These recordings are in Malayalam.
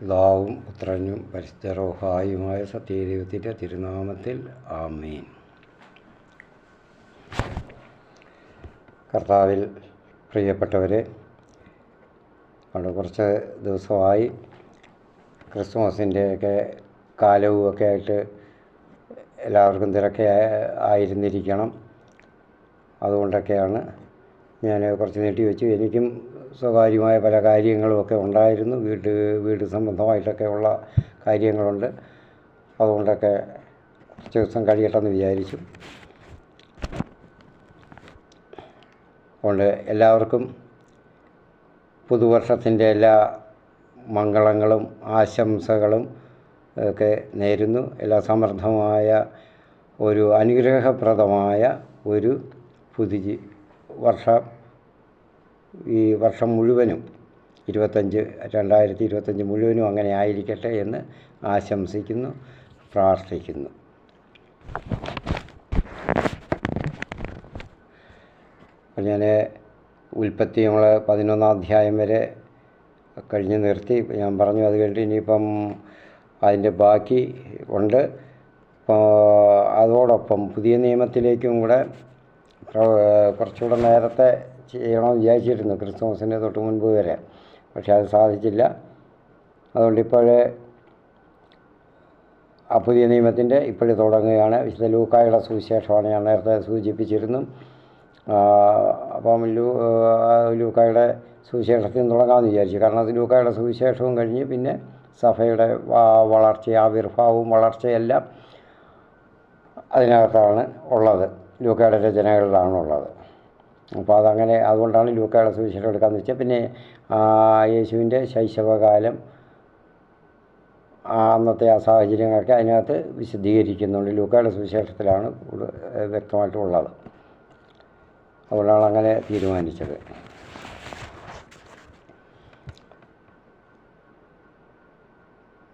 പിതാവും പുത്രനും പരിശുദ്ധ സത്യദൈവത്തിൻ്റെ തിരുനാമത്തിൽ ആമേൻ. കർത്താവിൽ പ്രിയപ്പെട്ടവരെ, അവിടെ കുറച്ച് ദിവസമായി ക്രിസ്മസിൻ്റെയൊക്കെ കാലവുമൊക്കെ ആയിട്ട് എല്ലാവർക്കും തിരക്കെ ആയിരുന്നിരിക്കണം. അതുകൊണ്ടൊക്കെയാണ് ഞാൻ കുറച്ച് നീട്ടി വെച്ചു. എനിക്കും സ്വകാര്യമായ പല കാര്യങ്ങളുമൊക്കെ ഉണ്ടായിരുന്നു. വീട് സംബന്ധമായിട്ടൊക്കെ ഉള്ള കാര്യങ്ങളുണ്ട്. അതുകൊണ്ടൊക്കെ കുറച്ച് ദിവസം കഴിയട്ടെന്ന് വിചാരിച്ചു. അതുകൊണ്ട് എല്ലാവർക്കും പുതുവർഷത്തിൻ്റെ എല്ലാ മംഗളങ്ങളും ആശംസകളും ഒക്കെ നേരുന്നു. എല്ലാ സമൃദ്ധമായ ഒരു അനുഗ്രഹപ്രദമായ ഒരു വർഷം ഈ വർഷം മുഴുവനും 2025 മുഴുവനും അങ്ങനെ ആയിരിക്കട്ടെ എന്ന് ആശംസിക്കുന്നു, പ്രാർത്ഥിക്കുന്നു. അപ്പോൾ ഞാൻ ഉൽപ്പത്തി നമ്മൾ 11 അധ്യായം വരെ കഴിഞ്ഞ് നിർത്തി. ഞാൻ പറഞ്ഞു അത് കഴിഞ്ഞിട്ട് ഇനിയിപ്പം അതിൻ്റെ ബാക്കി ഉണ്ട്. അതോടൊപ്പം പുതിയ നിയമത്തിലേക്കും കൂടെ കുറച്ചുകൂടെ നേരത്തെ ചെയ്യണമെന്ന് വിചാരിച്ചിരുന്നു, ക്രിസ്മസിന് തൊട്ട് മുൻപ് വരെ. പക്ഷെ അത് സാധിച്ചില്ല. അതുകൊണ്ട് പുതിയ നിയമത്തിൻ്റെ ഇപ്പോഴും തുടങ്ങുകയാണ്. വിശുദ്ധ ലൂക്കായുടെ സുവിശേഷമാണ് ഞാൻ നേരത്തെ സൂചിപ്പിച്ചിരുന്നു. അപ്പം ലൂക്കായുടെ സുവിശേഷത്തിൽ നിന്ന് തുടങ്ങാമെന്ന് വിചാരിച്ചു. കാരണം അത് ലൂക്കായുടെ സുവിശേഷവും കഴിഞ്ഞ് പിന്നെ സഭയുടെ വളർച്ച, ആവിർഭാവവും വളർച്ചയെല്ലാം അതിനകത്താണ് ഉള്ളത്, ലൂക്കായുടെ രചനകളിലാണുള്ളത്. അപ്പോൾ അതുകൊണ്ടാണ് ലൂക്കായുടെ സുവിശേഷം എടുക്കാമെന്ന് വെച്ചാൽ. പിന്നെ യേശുവിൻ്റെ ശൈശവകാലം, അന്നത്തെ ആ സാഹചര്യങ്ങളൊക്കെ അതിനകത്ത് വിശദീകരിക്കുന്നുണ്ട്. ലൂക്കായുടെ സുവിശേഷത്തിലാണ് വ്യക്തമായിട്ടുള്ളത്. അതുകൊണ്ടാണ് അങ്ങനെ തീരുമാനിച്ചത്.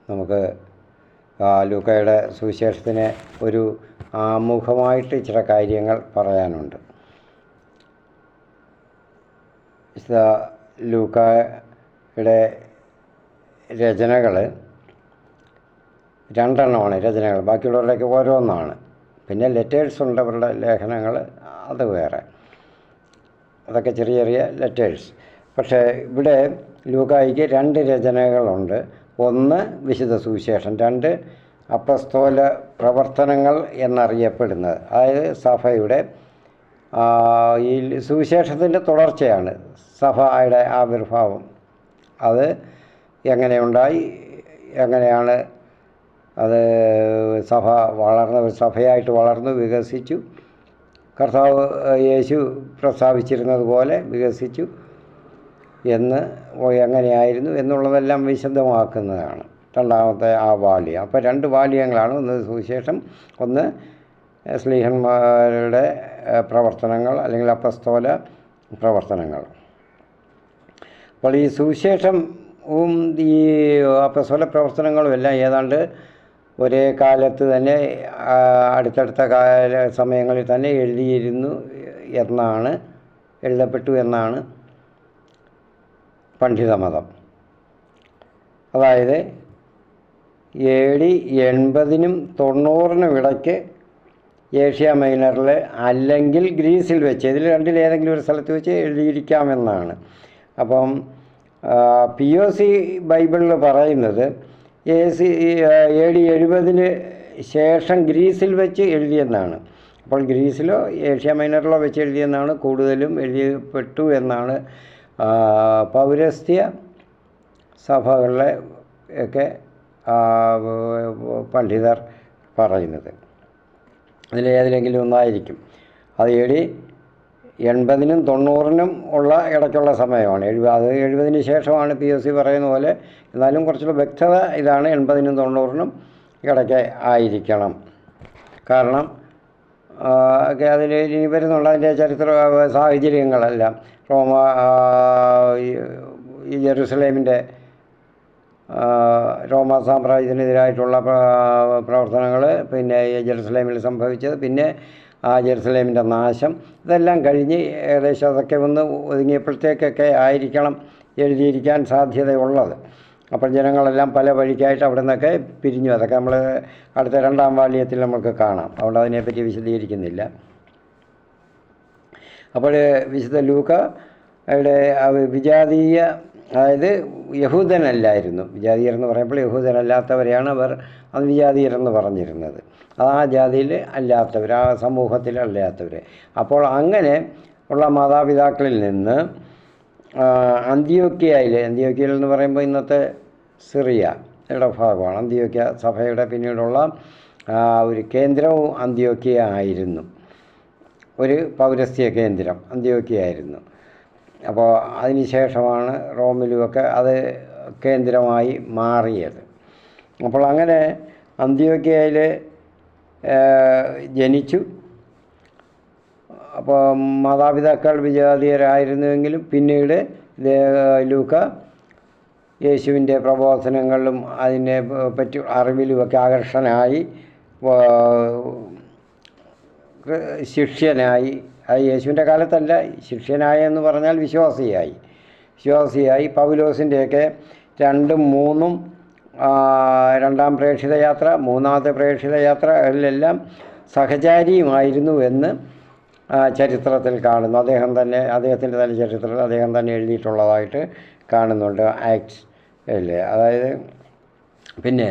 നമുക്ക് ലൂക്കായുടെ സുവിശേഷത്തിന് ഒരു ആമുഖമായിട്ട് ചില കാര്യങ്ങൾ പറയാനുണ്ട്. വിശുദ്ധ ലൂക്കായുടെ രചനകൾ 2 എണ്ണമാണ് രചനകൾ. ബാക്കിയുള്ളവരുടെയൊക്കെ ഓരോന്നാണ്. പിന്നെ ലെറ്റേഴ്സ് ഉണ്ട്, അവരുടെ ലേഖനങ്ങൾ, അത് വേറെ. അതൊക്കെ ചെറിയ ചെറിയ ലെറ്റേഴ്സ്. പക്ഷേ ഇവിടെ ലൂക്കായ്ക്ക് 2 രചനകളുണ്ട്. ഒന്ന് വിശുദ്ധ സുവിശേഷം, 2 അപ്പസ്തോല പ്രവർത്തനങ്ങൾ എന്നറിയപ്പെടുന്നത്. അതായത് സഭയുടെ ഈ സുവിശേഷത്തിൻ്റെ തുടർച്ചയാണ് സഭയുടെ ആവിർഭാവം. അത് എങ്ങനെയുണ്ടായി, എങ്ങനെയാണ് അത് സഭയായിട്ട് വളർന്നു വികസിച്ചു, കർത്താവ് യേശു പ്രസ്താവിച്ചിരുന്നത് പോലെ വികസിച്ചു എങ്ങനെയായിരുന്നു എന്നുള്ളതെല്ലാം വിശദമാക്കുന്നതാണ് രണ്ടാമത്തെ ആ വാല്യം. അപ്പോൾ 2 വാല്യങ്ങളാണ്. ഒന്ന് സുവിശേഷം, ഒന്ന് ശ്ലീഹന്മാരുടെ പ്രവർത്തനങ്ങൾ അല്ലെങ്കിൽ അപ്പസ്തോല പ്രവർത്തനങ്ങൾ. അപ്പോൾ ഈ സുവിശേഷവും ഈ അപ്പസ്തോല പ്രവർത്തനങ്ങളും എല്ലാം ഏതാണ്ട് ഒരേ കാലത്ത് തന്നെ അടുത്തടുത്ത സമയങ്ങളിൽ തന്നെ എഴുതപ്പെട്ടു എന്നാണ് പണ്ഡിതമതം. അതായത് AD 80-നും 90-നും ഇടയ്ക്ക് ഏഷ്യ മൈനറിൽ അല്ലെങ്കിൽ ഗ്രീസിൽ വെച്ച്, ഇതിൽ രണ്ടിലേതെങ്കിലും ഒരു സ്ഥലത്ത് വെച്ച് എഴുതിയിരിക്കാമെന്നാണ്. അപ്പം POC ബൈബിളിൽ പറയുന്നത് AD 70-ന് ശേഷം ഗ്രീസിൽ വെച്ച് എഴുതിയെന്നാണ്. അപ്പോൾ ഗ്രീസിലോ ഏഷ്യ മൈനറിലോ വെച്ച് എഴുതിയെന്നാണ് കൂടുതലും എഴുതപ്പെട്ടു എന്നാണ് പൗരസ്ത്യ സഭകളിലെ ഒക്കെ പണ്ഡിതർ പറയുന്നത്. അതിലേതിലെങ്കിലും ഒന്നായിരിക്കും. അത് AD 80-നും 90-നും ഉള്ള ഇടയ്ക്കുള്ള സമയമാണ്. അത് 70-ന് ശേഷമാണ് POC പറയുന്ന പോലെ. എന്നാലും കുറച്ചുകൂടെ വ്യക്തത ഇതാണ്, 80-നും 90-നും ഇടയ്ക്ക് ആയിരിക്കണം. കാരണം അതിൽ ഇനി വരുന്നുള്ള അതിൻ്റെ ചരിത്ര സാഹചര്യങ്ങളെല്ലാം ജെറുസലേമിൻ്റെ റോമ സാമ്രാജ്യത്തിനെതിരായിട്ടുള്ള പ്രവർത്തനങ്ങൾ, പിന്നെ ജെറുസലേമിൽ സംഭവിച്ചത്, പിന്നെ ജെറുസലേമിൻ്റെ നാശം, ഇതെല്ലാം കഴിഞ്ഞ് ഏകദേശം അതൊക്കെ ഒന്ന് ഒതുങ്ങിയപ്പോഴത്തേക്കൊക്കെ ആയിരിക്കണം എഴുതിയിരിക്കാൻ സാധ്യതയുള്ളത്. അപ്പോൾ ജനങ്ങളെല്ലാം പല വഴിക്കായിട്ട് അവിടെ നിന്നൊക്കെ പിരിഞ്ഞു. അതൊക്കെ നമ്മൾ അടുത്ത 2-ാം വാള്യത്തിൽ നമുക്ക് കാണാം. അതുകൊണ്ട് അതിനെപ്പറ്റി വിശദീകരിക്കുന്നില്ല. അപ്പോൾ വിശുദ്ധ ലൂക്കയുടെ വിജാതീയ, അതായത് യഹൂദനല്ലായിരുന്നു, വിജാതീയർ എന്ന് പറയുമ്പോൾ യഹൂദനല്ലാത്തവരെയാണ് അവർ അന്ന് വിജാതീയരെന്ന് പറഞ്ഞിരുന്നത്. അത് ആ ജാതിയിൽ അല്ലാത്തവർ, ആ സമൂഹത്തിൽ അല്ലാത്തവർ. അപ്പോൾ അങ്ങനെ ഉള്ള മാതാപിതാക്കളിൽ നിന്ന് അന്ത്യോക്യയിൽ എന്ന് പറയുമ്പോൾ ഇന്നത്തെ സിറിയയുടെ ഭാഗമാണ്. അന്ത്യോക്യ സഭയുടെ പിന്നീടുള്ള ഒരു കേന്ദ്രവും അന്ത്യോക്യ ആയിരുന്നു. ഒരു പൗരസ്ത്യ കേന്ദ്രം അന്ത്യോക്യ ആയിരുന്നു. അപ്പോൾ അതിനുശേഷമാണ് റോമിലുമൊക്കെ അത് കേന്ദ്രമായി മാറിയത്. അപ്പോൾ അങ്ങനെ അന്ത്യോക്യയിൽ ജനിച്ചു. അപ്പോൾ മാതാപിതാക്കൾ വിജാതീയരായിരുന്നുവെങ്കിലും പിന്നീട് ലൂക്ക യേശുവിൻ്റെ പ്രബോധനങ്ങളിലും അതിനെ പറ്റി അറിവിലുമൊക്കെ ആകർഷനായി ശിഷ്യനായി. അത് യേശുവിൻ്റെ കാലത്തല്ല, ശിഷ്യനായി എന്ന് പറഞ്ഞാൽ വിശ്വാസിയായി പൗലോസിൻ്റെയൊക്കെ 2ഉം 3ഉം 2-ാം പ്രേക്ഷിത യാത്ര, 3-ാമത്തെ പ്രേക്ഷിത യാത്രകളിലെല്ലാം സഹചാരിയുമായിരുന്നു എന്ന് ചരിത്രത്തിൽ കാണുന്നു. അദ്ദേഹത്തിൻ്റെ തന്നെ ചരിത്രത്തിൽ അദ്ദേഹം തന്നെ എഴുതിയിട്ടുള്ളതായിട്ട് കാണുന്നുണ്ട്, ആക്ട്സ് അല്ലേ. അതായത് പിന്നെ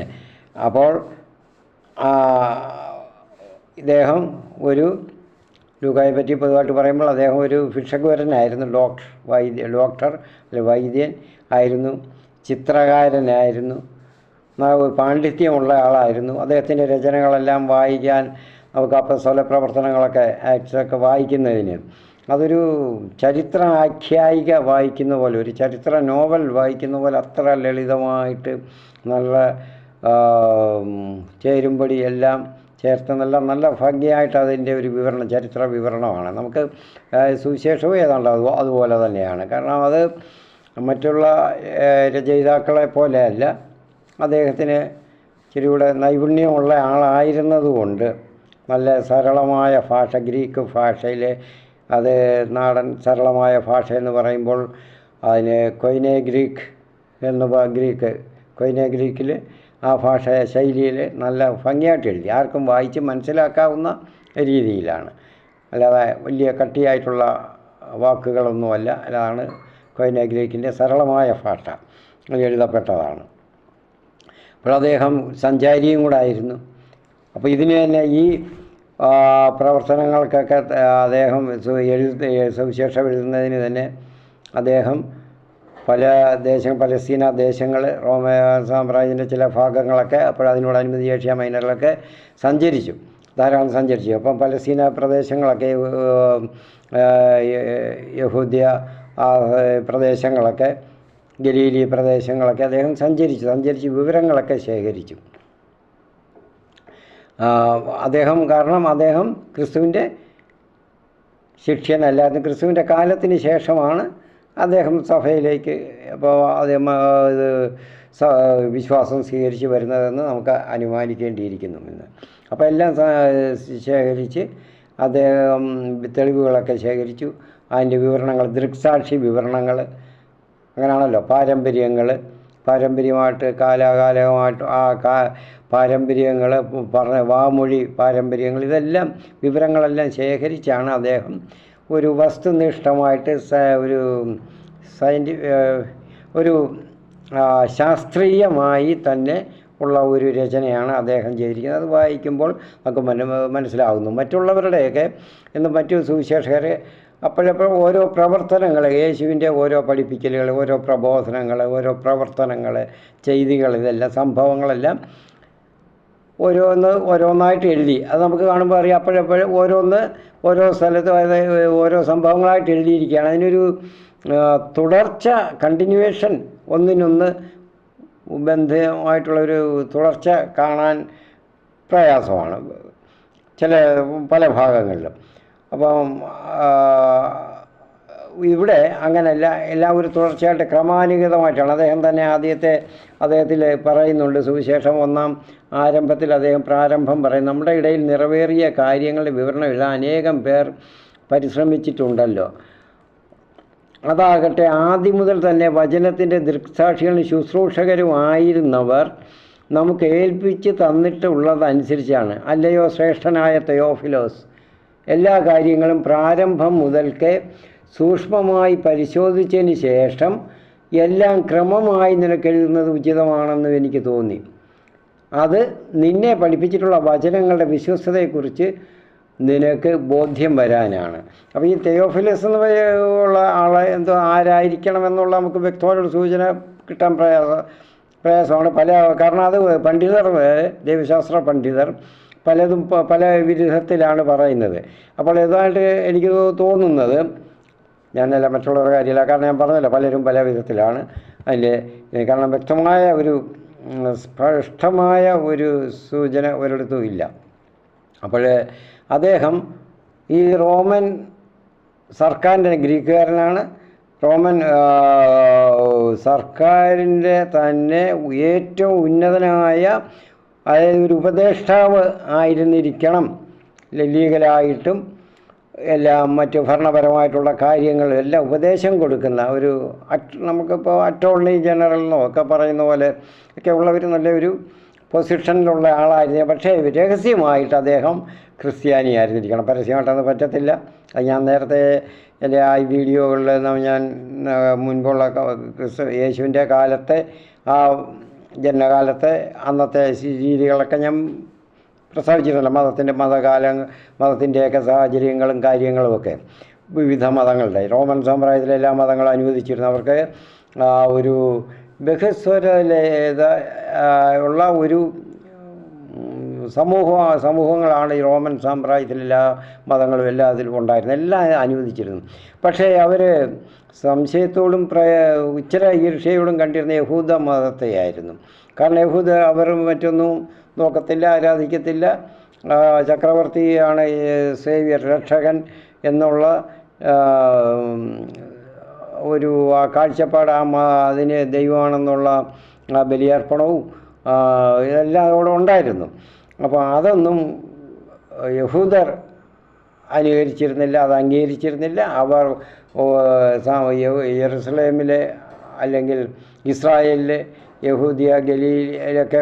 അപ്പോൾ ഇദ്ദേഹം ഒരു ലൂക്കായെ പറ്റി പൊതുവായിട്ട് പറയുമ്പോൾ അദ്ദേഹം ഒരു ഭിക്ഷക്കുവരനായിരുന്നു, വൈദ്യൻ ആയിരുന്നു, ചിത്രകാരനായിരുന്നു, പാണ്ഡിത്യമുള്ള ആളായിരുന്നു. അദ്ദേഹത്തിൻ്റെ രചനകളെല്ലാം വായിക്കാൻ നമുക്ക് അപ്പസ്തോല പ്രവർത്തനങ്ങളൊക്കെ ആക്ട്സൊക്കെ വായിക്കുന്നതിന് അതൊരു ചരിത്ര ആഖ്യായിക വായിക്കുന്ന പോലെ, ഒരു ചരിത്ര നോവൽ വായിക്കുന്ന പോലെ അത്ര ലളിതമായിട്ട് നല്ല ചേരുംപടി എല്ലാം ചേർത്ത് നല്ല ഭംഗിയായിട്ട് അതിൻ്റെ ഒരു വിവരണം, ചരിത്ര വിവരണമാണ്. നമുക്ക് സുവിശേഷവും ഏതാണ്ട് അതുപോലെ തന്നെയാണ്. കാരണം അത് മറ്റുള്ള രചയിതാക്കളെ പോലെയല്ല, അദ്ദേഹത്തിന് ഇച്ചിരികൂടെ നൈപുണ്യമുള്ള ആളായിരുന്നതുകൊണ്ട് നല്ല സരളമായ ഭാഷ, ഗ്രീക്ക് ഭാഷയിലെ, അത് നാടൻ സരളമായ ഭാഷ എന്ന് പറയുമ്പോൾ അതിന് കൊയ്നെ ഗ്രീക്കിൽ ആ ഭാഷ ശൈലിയിൽ നല്ല ഭംഗിയായിട്ട് എഴുതി, ആർക്കും വായിച്ച് മനസ്സിലാക്കാവുന്ന രീതിയിലാണ്. അല്ലാതെ വലിയ കട്ടിയായിട്ടുള്ള വാക്കുകളൊന്നുമല്ല. അതാണ് കൊയ്നെ ഗ്രീക്കിൻ്റെ സരളമായ ഭാഷ എഴുതപ്പെട്ടതാണ്. അപ്പോൾ അദ്ദേഹം സഞ്ചാരിയും കൂടെ ആയിരുന്നു. അപ്പോൾ ഇതിന് തന്നെ ഈ പ്രവർത്തനങ്ങൾക്കൊക്കെ അദ്ദേഹം സുവിശേഷം എഴുതുന്നതിന് തന്നെ അദ്ദേഹം പല പലസ്തീന ദേശങ്ങൾ, റോമ സാമ്രാജ്യത്തിൻ്റെ ചില ഭാഗങ്ങളൊക്കെ അപ്പോഴതിനോടനുബന്ധിച്ച് ഏഷ്യ മൈനറിലൊക്കെ ധാരാളം സഞ്ചരിച്ചു. അപ്പം പലസ്തീന പ്രദേശങ്ങളൊക്കെ, യഹൂദ്യ പ്രദേശങ്ങളൊക്കെ, ഗലീലി പ്രദേശങ്ങളൊക്കെ അദ്ദേഹം സഞ്ചരിച്ച് വിവരങ്ങളൊക്കെ ശേഖരിച്ചു. കാരണം അദ്ദേഹം ക്രിസ്തുവിൻ്റെ ശിഷ്യനല്ലായിരുന്നു. ക്രിസ്തുവിൻ്റെ കാലത്തിന് ശേഷമാണ് അദ്ദേഹം സഭയിലേക്ക് വിശ്വാസം സ്വീകരിച്ച് വരുന്നതെന്ന് നമുക്ക് അനുമാനിക്കേണ്ടിയിരിക്കുന്നു ഇന്ന്. അപ്പോൾ എല്ലാം ശേഖരിച്ച് അദ്ദേഹം തെളിവുകളൊക്കെ ശേഖരിച്ചു. അതിൻ്റെ വിവരണങ്ങൾ, ദൃക്സാക്ഷി വിവരണങ്ങൾ, അങ്ങനെയാണല്ലോ പാരമ്പര്യമായിട്ട് കാലാകാലമായിട്ട് പാരമ്പര്യങ്ങൾ വാമൊഴി പാരമ്പര്യങ്ങൾ, ഇതെല്ലാം വിവരങ്ങളെല്ലാം ശേഖരിച്ചാണ് അദ്ദേഹം ഒരു വസ്തുനിഷ്ഠമായിട്ട് ഒരു ശാസ്ത്രീയമായി തന്നെ ഉള്ള ഒരു രചനയാണ് അദ്ദേഹം ചെയ്തിരിക്കുന്നത്. അത് വായിക്കുമ്പോൾ നമുക്ക് മനസ്സിലാകുന്നു. മറ്റുള്ളവരുടെയൊക്കെ മറ്റു സുവിശേഷകർ അപ്പോഴപ്പോൾ ഓരോ പ്രവർത്തനങ്ങൾ, യേശുവിൻ്റെ ഓരോ പഠിപ്പിക്കലുകൾ, ഓരോ പ്രബോധനങ്ങൾ, ഓരോ പ്രവർത്തനങ്ങൾ, ചെയ്തികൾ, ഇതെല്ലാം സംഭവങ്ങളെല്ലാം ഓരോന്നായിട്ട് എഴുതി. അത് നമുക്ക് കാണുമ്പോൾ അറിയാം. അപ്പോഴപ്പോഴും ഓരോ സ്ഥലത്തും ഓരോ സംഭവങ്ങളായിട്ട് എഴുതിയിരിക്കുകയാണ്. അതിനൊരു തുടർച്ച, കണ്ടിന്യൂവേഷൻ, ഒന്നിനൊന്ന് ബന്ധമായിട്ടുള്ളൊരു തുടർച്ച കാണാൻ പ്രയാസമാണ് പല ഭാഗങ്ങളിലും. അപ്പം ഇവിടെ അങ്ങനെയല്ല, എല്ലാം ഒരു തുടർച്ചയായിട്ട് ക്രമാനുഗതമായിട്ടാണ്. അദ്ദേഹം തന്നെ അദ്ദേഹത്തിൽ പറയുന്നുണ്ട്, സുവിശേഷം 1-ാം ആരംഭത്തിൽ അദ്ദേഹം പ്രാരംഭം പറയും, നമ്മുടെ ഇടയിൽ നിറവേറിയ കാര്യങ്ങളുടെ വിവരണം എഴുതാൻ അനേകം പേർ പരിശ്രമിച്ചിട്ടുണ്ടല്ലോ. അതാകട്ടെ ആദ്യം മുതൽ തന്നെ വചനത്തിൻ്റെ ദൃക്സാക്ഷികളും ശുശ്രൂഷകരുമായിരുന്നവർ നമുക്ക് ഏൽപ്പിച്ച് തന്നിട്ടുള്ളതനുസരിച്ചാണ്. അല്ലയോ ശ്രേഷ്ഠനായ തെയോഫിലോസ്, എല്ലാ കാര്യങ്ങളും പ്രാരംഭം മുതൽക്കേ സൂക്ഷ്മമായി പരിശോധിച്ചതിന് ശേഷം എല്ലാം ക്രമമായി നിനക്കെഴുതുന്നത് ഉചിതമാണെന്ന് എനിക്ക് തോന്നി. അത് നിന്നെ പഠിപ്പിച്ചിട്ടുള്ള വചനങ്ങളുടെ വിശ്വസ്തതയെക്കുറിച്ച് നിനക്ക് ബോധ്യം വരാനാണ്. അപ്പോൾ ഈ തെയോഫിലസ് എന്ന് ഉള്ള ആളെ എന്തോ ആരായിരിക്കണമെന്നുള്ള നമുക്ക് വ്യക്തമായൊരു സൂചന കിട്ടാൻ പ്രയാസമാണ്. കാരണം അത് പണ്ഡിതർ, ദൈവശാസ്ത്ര പണ്ഡിതർ പലതും പല വിരുദ്ധത്തിലാണ് പറയുന്നത്. അപ്പോൾ ഏതായിട്ട് എനിക്ക് തോന്നുന്നത്, ഞാനല്ല മറ്റുള്ളവരുടെ കാര്യമില്ല, കാരണം ഞാൻ പറഞ്ഞല്ലോ പലരും പല വിധത്തിലാണ് അതിൻ്റെ. കാരണം വ്യക്തമായ ഒരു സ്പഷ്ടമായ ഒരു സൂചന ഒരിടത്തും ഇല്ല. അപ്പോൾ അദ്ദേഹം ഈ റോമൻ സർക്കാരിൻ്റെ, ഗ്രീക്കുകാരനാണ്, റോമൻ സർക്കാരിൻ്റെ തന്നെ ഏറ്റവും ഉന്നതനായ, അതായത് ഒരു ഉപദേഷ്ടാവ് ആയിരുന്നിരിക്കണം, ലീഗലായിട്ടും എല്ലാം മറ്റ് ഭരണപരമായിട്ടുള്ള കാര്യങ്ങളും എല്ലാം ഉപദേശം കൊടുക്കുന്ന ഒരു നമുക്കിപ്പോൾ അറ്റോർണി ജനറൽ എന്നോ ഒക്കെ പറയുന്ന പോലെ ഒക്കെ ഉള്ളവർ നല്ലൊരു പൊസിഷനിലുള്ള ആളായിരുന്നു. പക്ഷേ രഹസ്യമായിട്ട് അദ്ദേഹം ക്രിസ്ത്യാനിയായിരുന്നിരിക്കണം. പരസ്യമായിട്ടൊന്നും പറ്റത്തില്ല. അത് ഞാൻ നേരത്തെ എൻ്റെ ആ വീഡിയോകളിൽ ഞാൻ മുൻപുള്ള യേശുവിൻ്റെ കാലത്തെ ആ ജനനകാലത്തെ അന്നത്തെ രീതികളൊക്കെ ഞാൻ പ്രസ്താവിച്ചിരുന്നല്ലോ. മതത്തിൻ്റെയൊക്കെ സാഹചര്യങ്ങളും കാര്യങ്ങളുമൊക്കെ വിവിധ മതങ്ങളുടെ, റോമൻ സാമ്രാജ്യത്തിലെ എല്ലാ മതങ്ങളും അനുവദിച്ചിരുന്നു. അവർക്ക് ഒരു ബഹുസ്വരത ഉള്ള ഒരു സമൂഹങ്ങളാണ് ഈ റോമൻ സാമ്രാജ്യത്തിലെല്ലാ മതങ്ങളും എല്ലാ അതിലും ഉണ്ടായിരുന്നത്, എല്ലാം അനുവദിച്ചിരുന്നു. പക്ഷേ അവർ സംശയത്തോടും ഇച്ചിര ഈർഷ്യയോടും കണ്ടിരുന്ന യഹൂദ മതത്തെയായിരുന്നു. കാരണം യഹൂദ അവർ മറ്റൊന്നും നോക്കത്തില്ല, ആരാധിക്കത്തില്ല. ചക്രവർത്തിയാണ് സേവ്യർ, രക്ഷകൻ എന്നുള്ള ഒരു കാഴ്ചപ്പാട്, അതിന് ദൈവമാണെന്നുള്ള ബലിയർപ്പണവും ഇതെല്ലാം അവിടെ ഉണ്ടായിരുന്നു. അപ്പോൾ അതൊന്നും യഹൂദർ അനുകരിച്ചിരുന്നില്ല, അത് അംഗീകരിച്ചിരുന്നില്ല. അവർ യെരുസലേമിലെ അല്ലെങ്കിൽ ഇസ്രായേലിലെ യഹൂദിയ ഗലീലൊക്കെ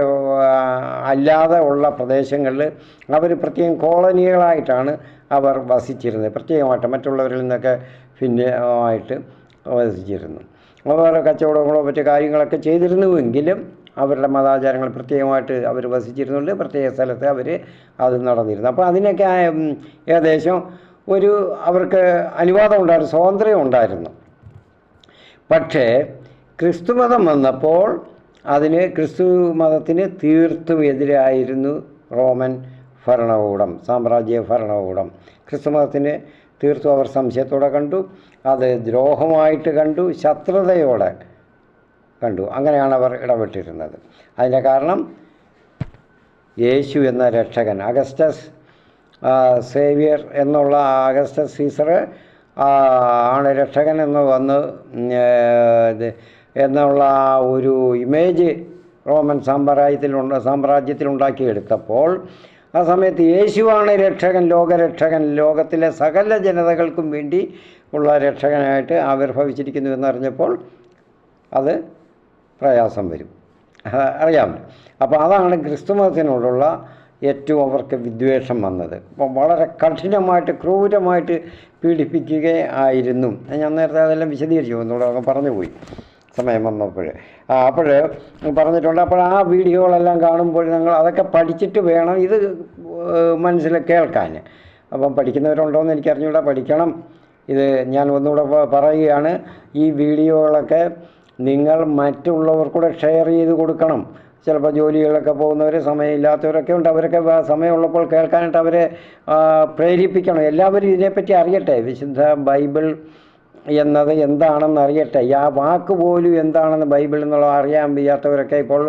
അല്ലാതെ ഉള്ള പ്രദേശങ്ങളിൽ അവർ പ്രത്യേകം കോളനികളായിട്ടാണ് അവർ വസിച്ചിരുന്നത്. പ്രത്യേകമായിട്ട് മറ്റുള്ളവരിൽ നിന്നൊക്കെ ഭിന്നമായിട്ട് വസിച്ചിരുന്നു. അവർ കച്ചവടങ്ങളോ മറ്റു കാര്യങ്ങളൊക്കെ ചെയ്തിരുന്നുവെങ്കിലും അവരുടെ മതാചാരങ്ങൾ പ്രത്യേകമായിട്ട് അവർ വസിച്ചിരുന്നുണ്ട്. പ്രത്യേക സ്ഥലത്ത് അവർ അത് നടന്നിരുന്നു. അപ്പോൾ അതിനൊക്കെ ഏകദേശം അവർക്ക് അനുവാദം ഉണ്ടായിരുന്നു, സ്വാതന്ത്ര്യം ഉണ്ടായിരുന്നു. പക്ഷേ ക്രിസ്തുമതം വന്നപ്പോൾ ക്രിസ്തു മതത്തിന് തീർത്തും എതിരായിരുന്നു റോമൻ ഭരണകൂടം, സാമ്രാജ്യ ഭരണകൂടം. ക്രിസ്തുമതത്തിന് തീർത്തും അവർ സംശയത്തോടെ കണ്ടു, അത് ദ്രോഹമായിട്ട് കണ്ടു, ശത്രുതയോടെ കണ്ടു. അങ്ങനെയാണ് അവർ ഇടപെട്ടിരുന്നത്. അതിൻ്റെ കാരണം യേശു എന്ന രക്ഷകൻ, അഗസ്റ്റസ് സേവിയർ എന്നുള്ള അഗസ്റ്റസ് സീസർ ആണ് രക്ഷകൻ എന്ന് എന്നുള്ള ഒരു ഇമേജ് റോമൻ സാമ്രാജ്യത്തിലുണ്ടാക്കിയെടുത്തപ്പോൾ ആ സമയത്ത് യേശുവാണ് രക്ഷകൻ, ലോകരക്ഷകൻ, ലോകത്തിലെ സകല ജനതകൾക്കും വേണ്ടി ഉള്ള രക്ഷകനായിട്ട് ആവിർഭവിച്ചിരിക്കുന്നു എന്നറിഞ്ഞപ്പോൾ അത് പ്രയാസം വരും, അറിയാമല്ലോ. അപ്പോൾ അതാണ് ക്രിസ്തുമതത്തിനോടുള്ള ഏറ്റവും അവർക്ക് വിദ്വേഷം വന്നത്. അപ്പം വളരെ കഠിനമായിട്ട് ക്രൂരമായിട്ട് പീഡിപ്പിക്കുകയായിരുന്നു. ഞാൻ നേരത്തെ അതെല്ലാം വിശദീകരിച്ചു, ഒന്നുകൂടെ പറഞ്ഞു പോയി സമയം വന്നപ്പോൾ. അപ്പോൾ പറഞ്ഞിട്ടുണ്ട്. അപ്പോൾ ആ വീഡിയോകളെല്ലാം കാണുമ്പോൾ ഞങ്ങൾ അതൊക്കെ പഠിച്ചിട്ട് വേണം ഇത് കേൾക്കാൻ. അപ്പം പഠിക്കുന്നവരുണ്ടോയെന്ന് എനിക്കറിഞ്ഞൂടാ, പഠിക്കണം. ഇത് ഞാൻ ഒന്നുകൂടെ പറയുകയാണ്, ഈ വീഡിയോകളൊക്കെ നിങ്ങൾ മറ്റുള്ളവർക്കൂടെ ഷെയർ ചെയ്ത് കൊടുക്കണം. ചിലപ്പോൾ ജോലികളൊക്കെ പോകുന്നവർ, സമയമില്ലാത്തവരൊക്കെ ഉണ്ട്, അവരൊക്കെ സമയമുള്ളപ്പോൾ കേൾക്കാനായിട്ട് അവരെ പ്രേരിപ്പിക്കണം. എല്ലാവരും ഇതിനെപ്പറ്റി അറിയട്ടെ, വിശുദ്ധ ബൈബിൾ എന്നത് എന്താണെന്ന് അറിയട്ടെ. ആ വാക്ക് പോലും എന്താണെന്ന് ബൈബിൾ എന്നുള്ളത് അറിയാൻ വയ്യാത്തവരൊക്കെ ഇപ്പോൾ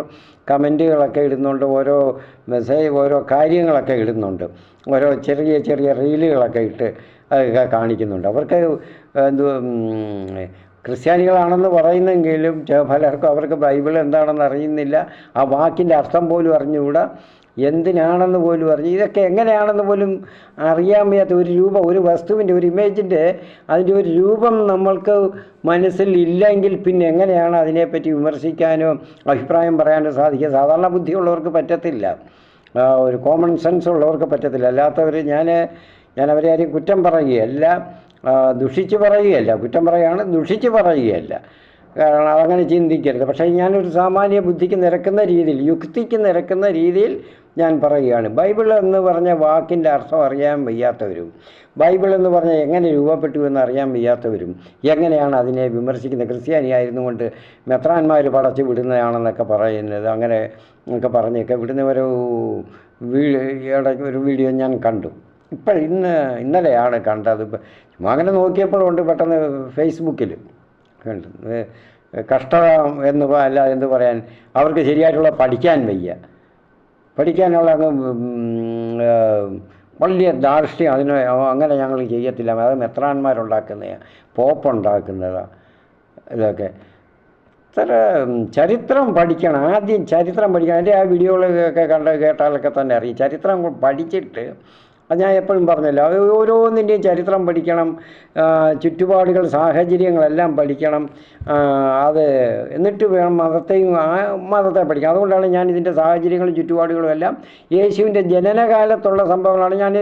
കമൻറ്റുകളൊക്കെ ഇടുന്നുണ്ട്, ഓരോ ഓരോ കാര്യങ്ങളൊക്കെ ഇടുന്നുണ്ട്, ഓരോ ചെറിയ ചെറിയ റീലുകളൊക്കെ ഇട്ട് അതൊക്കെ കാണിക്കുന്നുണ്ട്. അവർക്ക് ക്രിസ്ത്യാനികളാണെന്ന് പറയുന്നെങ്കിലും പലർക്കും അവർക്ക് ബൈബിൾ എന്താണെന്ന് അറിയുന്നില്ല, ആ വാക്കിൻ്റെ അർത്ഥം പോലും അറിഞ്ഞുകൂടാ. എന്തിനാണെന്ന് പോലും അറിഞ്ഞു. ഇതൊക്കെ എങ്ങനെയാണെന്ന് പോലും അറിയാൻ വയ്യാത്ത ഒരു രൂപം, ഒരു വസ്തുവിൻ്റെ, ഒരു ഇമേജിൻ്റെ അതിൻ്റെ ഒരു രൂപം നമ്മൾക്ക് മനസ്സിൽ ഇല്ലെങ്കിൽ പിന്നെ എങ്ങനെയാണ് അതിനെപ്പറ്റി വിമർശിക്കാനോ അഭിപ്രായം പറയാനോ സാധിക്കുക? സാധാരണ ബുദ്ധിയുള്ളവർക്ക് പറ്റത്തില്ല, ഒരു കോമൺ സെൻസ് ഉള്ളവർക്ക് പറ്റത്തില്ല. അല്ലാത്തവർ ഞാൻ അവരെ ആരെയും കുറ്റം പറയുകയല്ല, ദുഷിച്ച് പറയുകയല്ല, കുറ്റം പറയുകയാണ്, ദുഷിച്ച് പറയുകയല്ല. കാരണം അതങ്ങനെ ചിന്തിക്കരുത്. പക്ഷേ ഞാനൊരു സാമാന്യ ബുദ്ധിക്ക് നിരക്കുന്ന രീതിയിൽ, യുക്തിക്ക് നിരക്കുന്ന രീതിയിൽ ഞാൻ പറയുകയാണ്. ബൈബിൾ എന്ന് പറഞ്ഞ വാക്കിൻ്റെ അർത്ഥം അറിയാൻ വയ്യാത്തവരും, ബൈബിൾ എന്ന് പറഞ്ഞാൽ എങ്ങനെ രൂപപ്പെട്ടു എന്ന് അറിയാൻ വയ്യാത്തവരും എങ്ങനെയാണ് അതിനെ വിമർശിക്കുന്നത്? ക്രിസ്ത്യാനിയായിരുന്നു കൊണ്ട് മെത്രാന്മാർ പടച്ച് വിടുന്നതാണെന്നൊക്കെ പറയുന്നത്, അങ്ങനെ ഒക്കെ പറഞ്ഞൊക്കെ വിടുന്നവരോ ഇടയ്ക്ക് ഒരു വീഡിയോ ഞാൻ കണ്ടു. ഇന്നലെയാണ് കണ്ടത്. അങ്ങനെ നോക്കിയപ്പോഴുണ്ട് പെട്ടെന്ന് ഫേസ്ബുക്കിൽ കണ്ടു. കഷ്ടം എന്ന് അല്ല എന്ത് പറയാൻ, അവർക്ക് ശരിയായിട്ടുള്ള പഠിക്കാൻ വയ്യ, പഠിക്കാനുള്ള വലിയ ധാർഷ്ട്യം അതിന് അങ്ങനെ ഞങ്ങൾ ചെയ്യത്തില്ല, അത് മെത്രാന്മാരുണ്ടാക്കുന്നതാണ്, പോപ്പുണ്ടാക്കുന്നതാണ് ഇതൊക്കെ. ചരിത്രം പഠിക്കണം, ആദ്യം ചരിത്രം പഠിക്കണം. എൻ്റെ ആ വീഡിയോകളൊക്കെ കേട്ടാലൊക്കെ തന്നെ അറിയും. ചരിത്രം പഠിച്ചിട്ട്, അത് ഞാൻ എപ്പോഴും പറഞ്ഞല്ലോ, ഓരോന്നിൻ്റെയും ചരിത്രം പഠിക്കണം, ചുറ്റുപാടുകൾ സാഹചര്യങ്ങളെല്ലാം പഠിക്കണം. അത് എന്നിട്ട് വേണം മതത്തെ പഠിക്കണം. അതുകൊണ്ടാണ് ഞാൻ ഇതിൻ്റെ സാഹചര്യങ്ങളും ചുറ്റുപാടുകളും എല്ലാം യേശുവിൻ്റെ ജനനകാലത്തുള്ള സംഭവങ്ങളാണ് ഞാൻ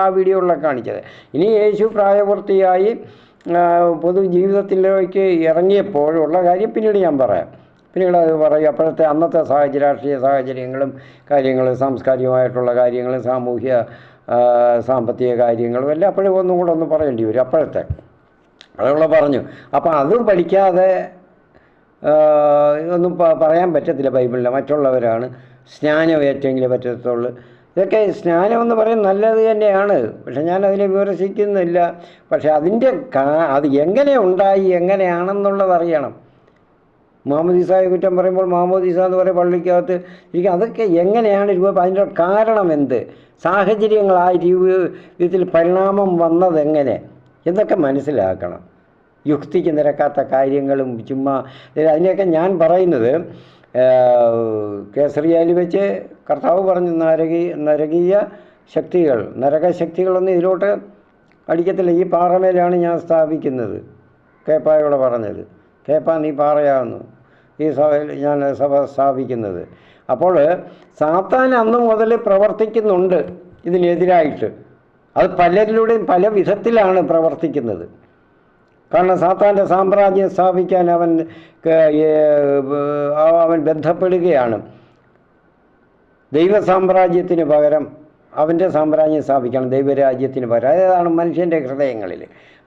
ആ വീഡിയോകളിലൊക്കെ കാണിച്ചത്. ഇനി യേശു പ്രായപൂർത്തിയായി പൊതുജീവിതത്തിലേക്ക് ഇറങ്ങിയപ്പോഴുള്ള കാര്യം പിന്നീട് ഞാൻ പറയാം. പിന്നീട് അത് പറയും. അപ്പോഴത്തെ അന്നത്തെ രാഷ്ട്രീയ സാഹചര്യങ്ങളും കാര്യങ്ങളും സാംസ്കാരികമായിട്ടുള്ള കാര്യങ്ങളും സാമ്പത്തിക കാര്യങ്ങളും എല്ലാം അപ്പോഴും ഒന്നും കൂടെ ഒന്ന് പറയേണ്ടി വരും. അപ്പോഴത്തെ അതുള്ള പറഞ്ഞു. അപ്പം അത് പഠിക്കാതെ ഇതൊന്നും പറയാൻ പറ്റത്തില്ല. ബൈബിളിൽ മറ്റുള്ളവരാണ് സ്നാനം ഏറ്റെങ്കിലും പറ്റത്തുള്ളൂ. ഇതൊക്കെ സ്നാനമെന്ന് പറയുന്നത് നല്ലത് തന്നെയാണ്, പക്ഷെ ഞാനതിനെ വിമർശിക്കുന്നില്ല. പക്ഷെ അത് എങ്ങനെ ഉണ്ടായി, എങ്ങനെയാണെന്നുള്ളത് അറിയണം. മാമോദീസായെ കുറ്റം പറയുമ്പോൾ മാമോദീസ എന്ന് പറയുന്ന പള്ളിക്കകത്ത് അതൊക്കെ എങ്ങനെയാണ് അതിൻ്റെ കാരണം എന്ത്, സാഹചര്യങ്ങൾ ആ രീതിയിൽ പരിണാമം വന്നതെങ്ങനെ എന്നൊക്കെ മനസ്സിലാക്കണം. യുക്തിക്ക് നിരക്കാത്ത കാര്യങ്ങളും ചുമ്മാ അതിനെയൊക്കെ ഞാൻ പറയുന്നത്, കേസറിയായിൽ വെച്ച് കർത്താവ് പറഞ്ഞു നരകശക്തികളൊന്നും ഇതിലോട്ട് അടിക്കത്തില്ല, ഈ പാറമേലാണ് ഞാൻ സ്ഥാപിക്കുന്നത്. കേപ്പായോടെ പറഞ്ഞത്, കേപ്പാ നീ പാറയാകുന്നു ഈ സഭയിൽ ഞാൻ സഭ സ്ഥാപിക്കുന്നത്. അപ്പോൾ സാത്താൻ അന്ന് മുതൽ പ്രവർത്തിക്കുന്നുണ്ട് ഇതിനെതിരായിട്ട്. അത് പലരിലൂടെയും പല വിധത്തിലാണ് പ്രവർത്തിക്കുന്നത്. കാരണം സാത്താൻ്റെ സാമ്രാജ്യം സ്ഥാപിക്കാൻ അവൻ ബന്ധപ്പെടുകയാണ്. ദൈവസാമ്രാജ്യത്തിന് പകരം അവൻ്റെ സാമ്രാജ്യം സ്ഥാപിക്കണം, ദൈവരാജ്യത്തിന് പകരം. അതാണ് മനുഷ്യൻ്റെ ഹൃദയങ്ങളിൽ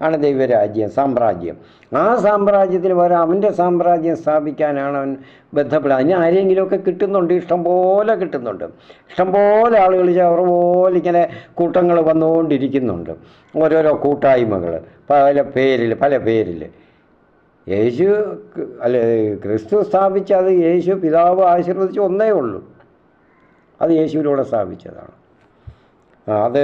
ആണ് ദൈവരാജ്യം, സാമ്രാജ്യം. ആ സാമ്രാജ്യത്തിന് പകരം അവൻ്റെ സാമ്രാജ്യം സ്ഥാപിക്കാനാണ് അവൻ ബന്ധപ്പെടുക. അതിന് ആരെങ്കിലുമൊക്കെ കിട്ടുന്നുണ്ട്, ഇഷ്ടംപോലെ കിട്ടുന്നുണ്ട്. ഇഷ്ടംപോലെ ആളുകൾ അവർ പോലെ ഇങ്ങനെ കൂട്ടങ്ങൾ വന്നുകൊണ്ടിരിക്കുന്നുണ്ട്, ഓരോരോ കൂട്ടായ്മകൾ പല പേരിൽ. യേശു ക്രിസ്തു സ്ഥാപിച്ച അത് യേശു പിതാവ് ആശീർവദിച്ച് ഒന്നേ ഉള്ളൂ, അത് യേശുവിലൂടെ സ്ഥാപിച്ചതാണ്. അത്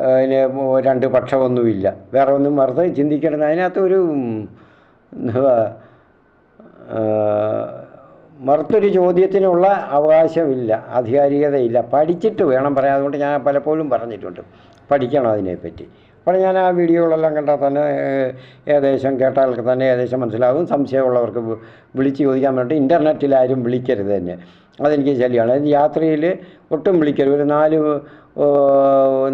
അതിന് രണ്ട് പക്ഷമൊന്നുമില്ല, വേറെ ഒന്നും വെറുതെ ചിന്തിക്കേണ്ടത്. അതിനകത്തൊരു മറുത്തൊരു ചോദ്യത്തിനുള്ള അവകാശമില്ല, ആധികാരികതയില്ല. പഠിച്ചിട്ട് വേണം പറയാൻ. അതുകൊണ്ട് ഞാൻ പലപ്പോഴും പറഞ്ഞിട്ടുണ്ട്, പഠിക്കണം അതിനെപ്പറ്റി. അപ്പോൾ ഞാൻ ആ വീഡിയോകളെല്ലാം കണ്ടാൽ തന്നെ ഏകദേശം കേട്ടാൽ തന്നെ ഏകദേശം മനസ്സിലാകും. സംശയമുള്ളവർക്ക് വിളിച്ച് ചോദിക്കാൻ വേണ്ടിയിട്ട് ഇൻ്റർനെറ്റിൽ ആരും വിളിക്കരുത് തന്നെ, അതെനിക്ക് ശല്യമാണ്. അത് യാത്രയിൽ ഒട്ടും വിളിക്കരുത്. ഒരു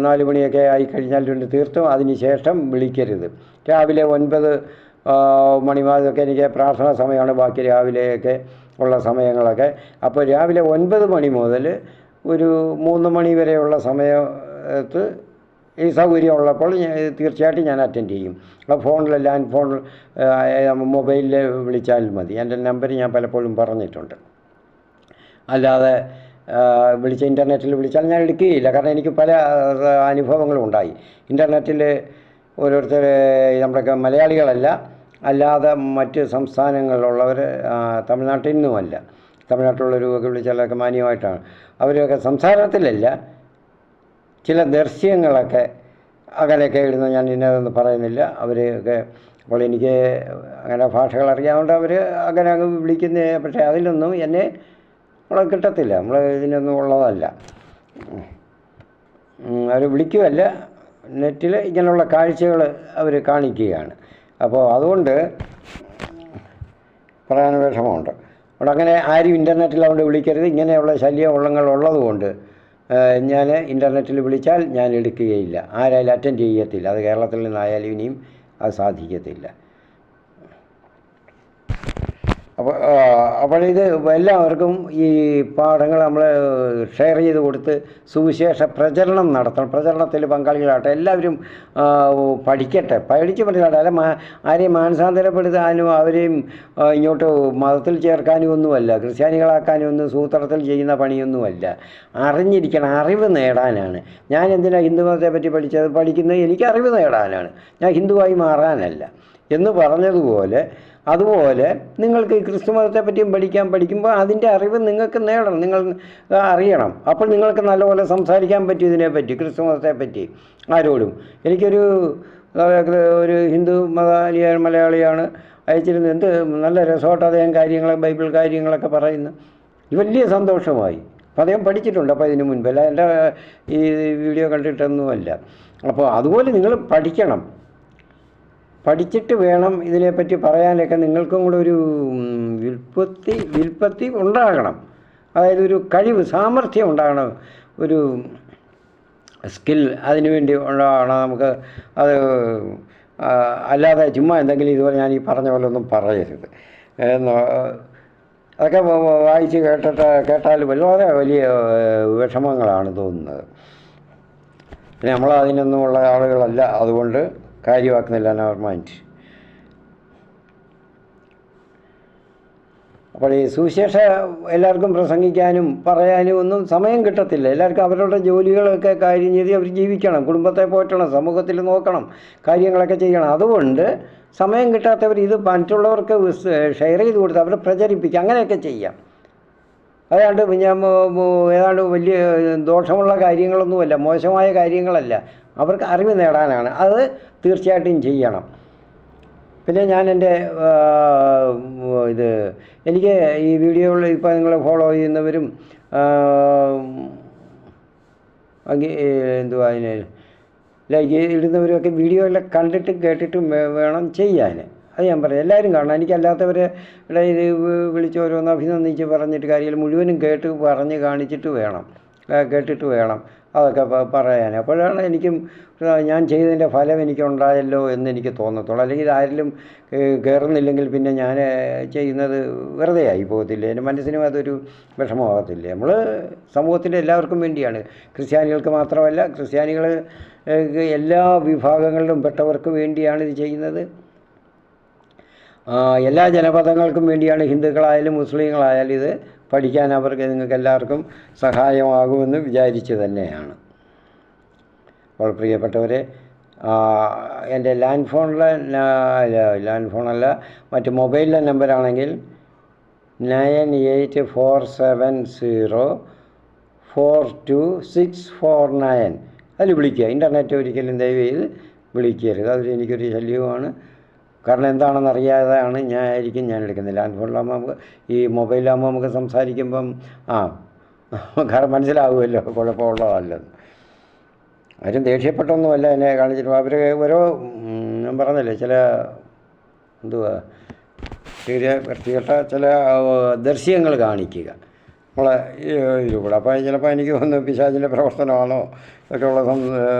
4 മണിയൊക്കെ ആയിക്കഴിഞ്ഞാൽ തീർത്തും അതിന് ശേഷം വിളിക്കരുത്. രാവിലെ 9 മണി മുതലൊക്കെ എനിക്ക് പ്രാർത്ഥനാ സമയമാണ്, ബാക്കി രാവിലെയൊക്കെ ഉള്ള സമയങ്ങളൊക്കെ. അപ്പോൾ രാവിലെ 9 മണി മുതൽ ഒരു 3 മണി വരെയുള്ള സമയത്ത് ഈ സൗകര്യമുള്ളപ്പോൾ തീർച്ചയായിട്ടും ഞാൻ അറ്റൻഡ് ചെയ്യും. അപ്പോൾ ലാൻഡ് ഫോണിൽ മൊബൈലിൽ വിളിച്ചാൽ മതി. എൻ്റെ നമ്പർ ഞാൻ പലപ്പോഴും പറഞ്ഞിട്ടുണ്ട്. അല്ലാതെ ഇൻ്റർനെറ്റിൽ വിളിച്ചാൽ ഞാൻ എടുക്കുകയില്ല. കാരണം എനിക്ക് പല അനുഭവങ്ങളും ഉണ്ടായി. ഇൻ്റർനെറ്റിൽ ഓരോരുത്തർ നമ്മുടെയൊക്കെ മലയാളികളല്ല, അല്ലാതെ മറ്റ് സംസ്ഥാനങ്ങളിലുള്ളവർ, തമിഴ്നാട്ടിൽ നിന്നുമല്ല, തമിഴ്നാട്ടിലുള്ളവരൊക്കെ വിളിച്ചാലൊക്കെ മാന്യമായിട്ടാണ്. അവരൊക്കെ സംസാരത്തിലല്ല, ചില ദൃശ്യങ്ങളൊക്കെ അങ്ങനെയൊക്കെ ഇടുന്ന, ഞാൻ ഇന്നതൊന്നും പറയുന്നില്ല. അവരൊക്കെ അപ്പോൾ എനിക്ക് അങ്ങനെ ഭാഷകൾ അറിയാവുന്നത് അവർ അങ്ങനെ അങ്ങ് വിളിക്കുന്ന. പക്ഷേ അതിലൊന്നും എന്നെ നമ്മളെ കിട്ടത്തില്ല, നമ്മൾ ഇതിനൊന്നും ഉള്ളതല്ല. അവർ വിളിക്കുകയല്ല, നെറ്റിൽ ഇങ്ങനെയുള്ള കാഴ്ചകൾ അവർ കാണിക്കുകയാണ്. അപ്പോൾ അതുകൊണ്ട് പറയാൻ വിഷമമുണ്ട്. അവിടെ അങ്ങനെ ആരും ഇൻ്റർനെറ്റിൽ അതുകൊണ്ട് വിളിക്കരുത്. ഇങ്ങനെയുള്ള ശല്യങ്ങൾ ഉള്ളതുകൊണ്ട് ഞാൻ ഇൻ്റർനെറ്റിൽ വിളിച്ചാൽ ഞാൻ എടുക്കുകയില്ല, ആരായാലും അറ്റൻഡ് ചെയ്യത്തില്ല. അത് കേരളത്തിൽ നിന്നായാലും ഇനിയും അത് സാധിക്കത്തില്ല. അപ്പോൾ ഇത് എല്ലാവർക്കും ഈ പാഠങ്ങൾ നമ്മൾ ഷെയർ ചെയ്ത് കൊടുത്ത് സുവിശേഷ പ്രചരണം നടത്തണം. പ്രചരണത്തിൽ പങ്കാളികളാട്ടെ, എല്ലാവരും പഠിക്കട്ടെ. പഠിച്ചാട്ടെ. അല്ല ആരെയും മാനസാന്തരപ്പെടുത്താനും അവരെയും ഇങ്ങോട്ട് മതത്തിൽ ചേർക്കാനും ഒന്നുമല്ല, ക്രിസ്ത്യാനികളാക്കാനും ഒന്നും സൂത്രത്തിൽ ചെയ്യുന്ന പണിയൊന്നുമല്ല. അറിഞ്ഞിരിക്കണം, അറിവ് നേടാനാണ്. ഞാൻ എന്തിനാണ് ഹിന്ദു മതത്തെ പറ്റി പഠിക്കുന്നത്? എനിക്ക് അറിവ് നേടാനാണ്, ഞാൻ ഹിന്ദുവായി മാറാനല്ല എന്ന് പറഞ്ഞതുപോലെ, അതുപോലെ നിങ്ങൾക്ക് ക്രിസ്തു മതത്തെ പറ്റിയും പഠിക്കുമ്പോൾ അതിൻ്റെ അറിവ് നിങ്ങൾക്ക് നേടണം, നിങ്ങൾ അറിയണം. അപ്പോൾ നിങ്ങൾക്ക് നല്ലപോലെ സംസാരിക്കാൻ പറ്റും ഇതിനെപ്പറ്റി, ക്രിസ്തു മതത്തെ പറ്റി ആരോടും. എനിക്കൊരു ഹിന്ദു മലയാളിയാണ് അയച്ചിരുന്നത്, എന്ത് നല്ല രസമായിട്ട് അദ്ദേഹം ബൈബിൾ കാര്യങ്ങളൊക്കെ പറയുന്നു. വലിയ സന്തോഷമായി. അപ്പോൾ അദ്ദേഹം പഠിച്ചിട്ടുണ്ട്, അപ്പോൾ ഇതിന് മുൻപല്ല, എൻ്റെ ഈ വീഡിയോ കണ്ടിട്ടൊന്നുമല്ല. അപ്പോൾ അതുപോലെ നിങ്ങൾ പഠിക്കണം, പഠിച്ചിട്ട് വേണം ഇതിനെപ്പറ്റി പറയാനൊക്കെ. നിങ്ങൾക്കും കൂടെ ഒരു വിൽപ്പത്തി ഉണ്ടാകണം, അതായത് ഒരു കഴിവ്, സാമർഥ്യം ഉണ്ടാകണം, ഒരു സ്കിൽ അതിനുവേണ്ടി ഉണ്ടാകണം നമുക്ക്. അത് അല്ലാതെ ചുമ്മാ എന്തെങ്കിലും ഇതുപോലെ ഞാൻ ഈ പറഞ്ഞ പോലെ ഒന്നും പറയരുത്. അതൊക്കെ വായിച്ച് കേട്ടാൽ വളരെ വലിയ വിഷമങ്ങളാണ് തോന്നുന്നത്. പിന്നെ നമ്മൾ അതിനൊന്നുമുള്ള ആളുകളല്ല, അതുകൊണ്ട് കാര്യമാക്കുന്നില്ല. Never mind. അപ്പോൾ ഈ സുവിശേഷം എല്ലാവർക്കും പ്രസംഗിക്കാനും പറയാനും ഒന്നും സമയം കിട്ടത്തില്ല. എല്ലാവർക്കും അവരുടെ ജോലികളൊക്കെ കാര്യം ചെയ്ത് അവർ ജീവിക്കണം, കുടുംബത്തെ പോറ്റണം, സമൂഹത്തിൽ നോക്കണം, കാര്യങ്ങളൊക്കെ ചെയ്യണം. അതുകൊണ്ട് സമയം കിട്ടാത്തവർ ഇത് മറ്റുള്ളവർക്ക് ഷെയർ ചെയ്ത് കൊടുത്ത് അവരെ പ്രചരിപ്പിക്കുക, അങ്ങനെയൊക്കെ ചെയ്യാം. അതാണ്ട് ഞാൻ ഏതാണ്ട് വലിയ ദോഷമുള്ള കാര്യങ്ങളൊന്നുമല്ല, മോശമായ കാര്യങ്ങളല്ല, അവർക്ക് അറിവ് നേടാനാണ്. അത് തീർച്ചയായിട്ടും ചെയ്യണം. പിന്നെ ഞാൻ എൻ്റെ എനിക്ക് ഈ വീഡിയോകളിൽ ഇപ്പോൾ നിങ്ങൾ ഫോളോ ചെയ്യുന്നവരും അതിന് ലൈക്ക് ഇടുന്നവരുമൊക്കെ വീഡിയോയിലൊക്കെ കണ്ടിട്ടും കേട്ടിട്ടും വേണം ചെയ്യാൻ. അത് ഞാൻ പറയാം, എല്ലാവരും കാണണം. എനിക്കല്ലാത്തവരെ ഇത് വിളിച്ച് ഓരോന്ന് അഭിനന്ദിച്ച് പറഞ്ഞിട്ട് കാര്യമില്ല, മുഴുവനും പറഞ്ഞ് കാണിച്ചിട്ട് വേണം, കേട്ടിട്ട് വേണം അതൊക്കെ പറയാൻ. അപ്പോഴാണ് എനിക്കും ഞാൻ ചെയ്തതിൻ്റെ ഫലം എനിക്കുണ്ടായല്ലോ എന്നെനിക്ക് തോന്നത്തുള്ളൂ. അല്ലെങ്കിൽ ആരിലും കയറുന്നില്ലെങ്കിൽ പിന്നെ ഞാൻ ചെയ്യുന്നത് വെറുതെ ആയി പോകത്തില്ലേ, എൻ്റെ മനസ്സിനും അതൊരു വിഷമമാകത്തില്ലേ. നമ്മൾ സമൂഹത്തിൻ്റെ എല്ലാവർക്കും വേണ്ടിയാണ്, ക്രിസ്ത്യാനികൾക്ക് മാത്രമല്ല, ക്രിസ്ത്യാനികൾ എല്ലാ വിഭാഗങ്ങളിലും പെട്ടവർക്ക് വേണ്ടിയാണ് ഇത് ചെയ്യുന്നത്. എല്ലാ ജനപദങ്ങൾക്കും വേണ്ടിയാണ്, ഹിന്ദുക്കളായാലും മുസ്ലിങ്ങളായാലും ഇത് പഠിക്കാൻ നിങ്ങൾക്ക് എല്ലാവർക്കും സഹായമാകുമെന്ന് വിചാരിച്ച് തന്നെയാണ്. അപ്പോൾ പ്രിയപ്പെട്ടവരെ, എൻ്റെ ലാൻഡ് ഫോണല്ല മറ്റ് മൊബൈലിലെ നമ്പറാണെങ്കിൽ 9847042649 അതിൽ വിളിക്കുക. ഇൻ്റർനെറ്റ് ഒരിക്കലും ദയവ് ചെയ്ത് വിളിക്കരുത്, അത് എനിക്കൊരു ശല്യവുമാണ്. കാരണം എന്താണെന്ന് അറിയാതെയാണ് ഞാൻ എടുക്കുന്നത്. ലാൻഡ് ഫോണിലാകുമ്പോൾ നമുക്ക്, ഈ മൊബൈലിലാകുമ്പോൾ നമുക്ക് സംസാരിക്കുമ്പം കാരണം മനസ്സിലാവുമല്ലോ കുഴപ്പമുള്ളതല്ലെന്ന്. ആരും ദേഷ്യപ്പെട്ടൊന്നുമല്ല എന്നെ കാണിച്ചിട്ട്. അവർ ഓരോ ഞാൻ പറഞ്ഞില്ലേ, ചില വൃത്തികെട്ട ചില ദൃശ്യങ്ങൾ കാണിക്കുക നമ്മളെ ഇതിലൂടെ. അപ്പോൾ ചിലപ്പോൾ എനിക്ക് തോന്നുന്നു പിശാചിൻ്റെ പ്രവർത്തനമാണോ ഒക്കെ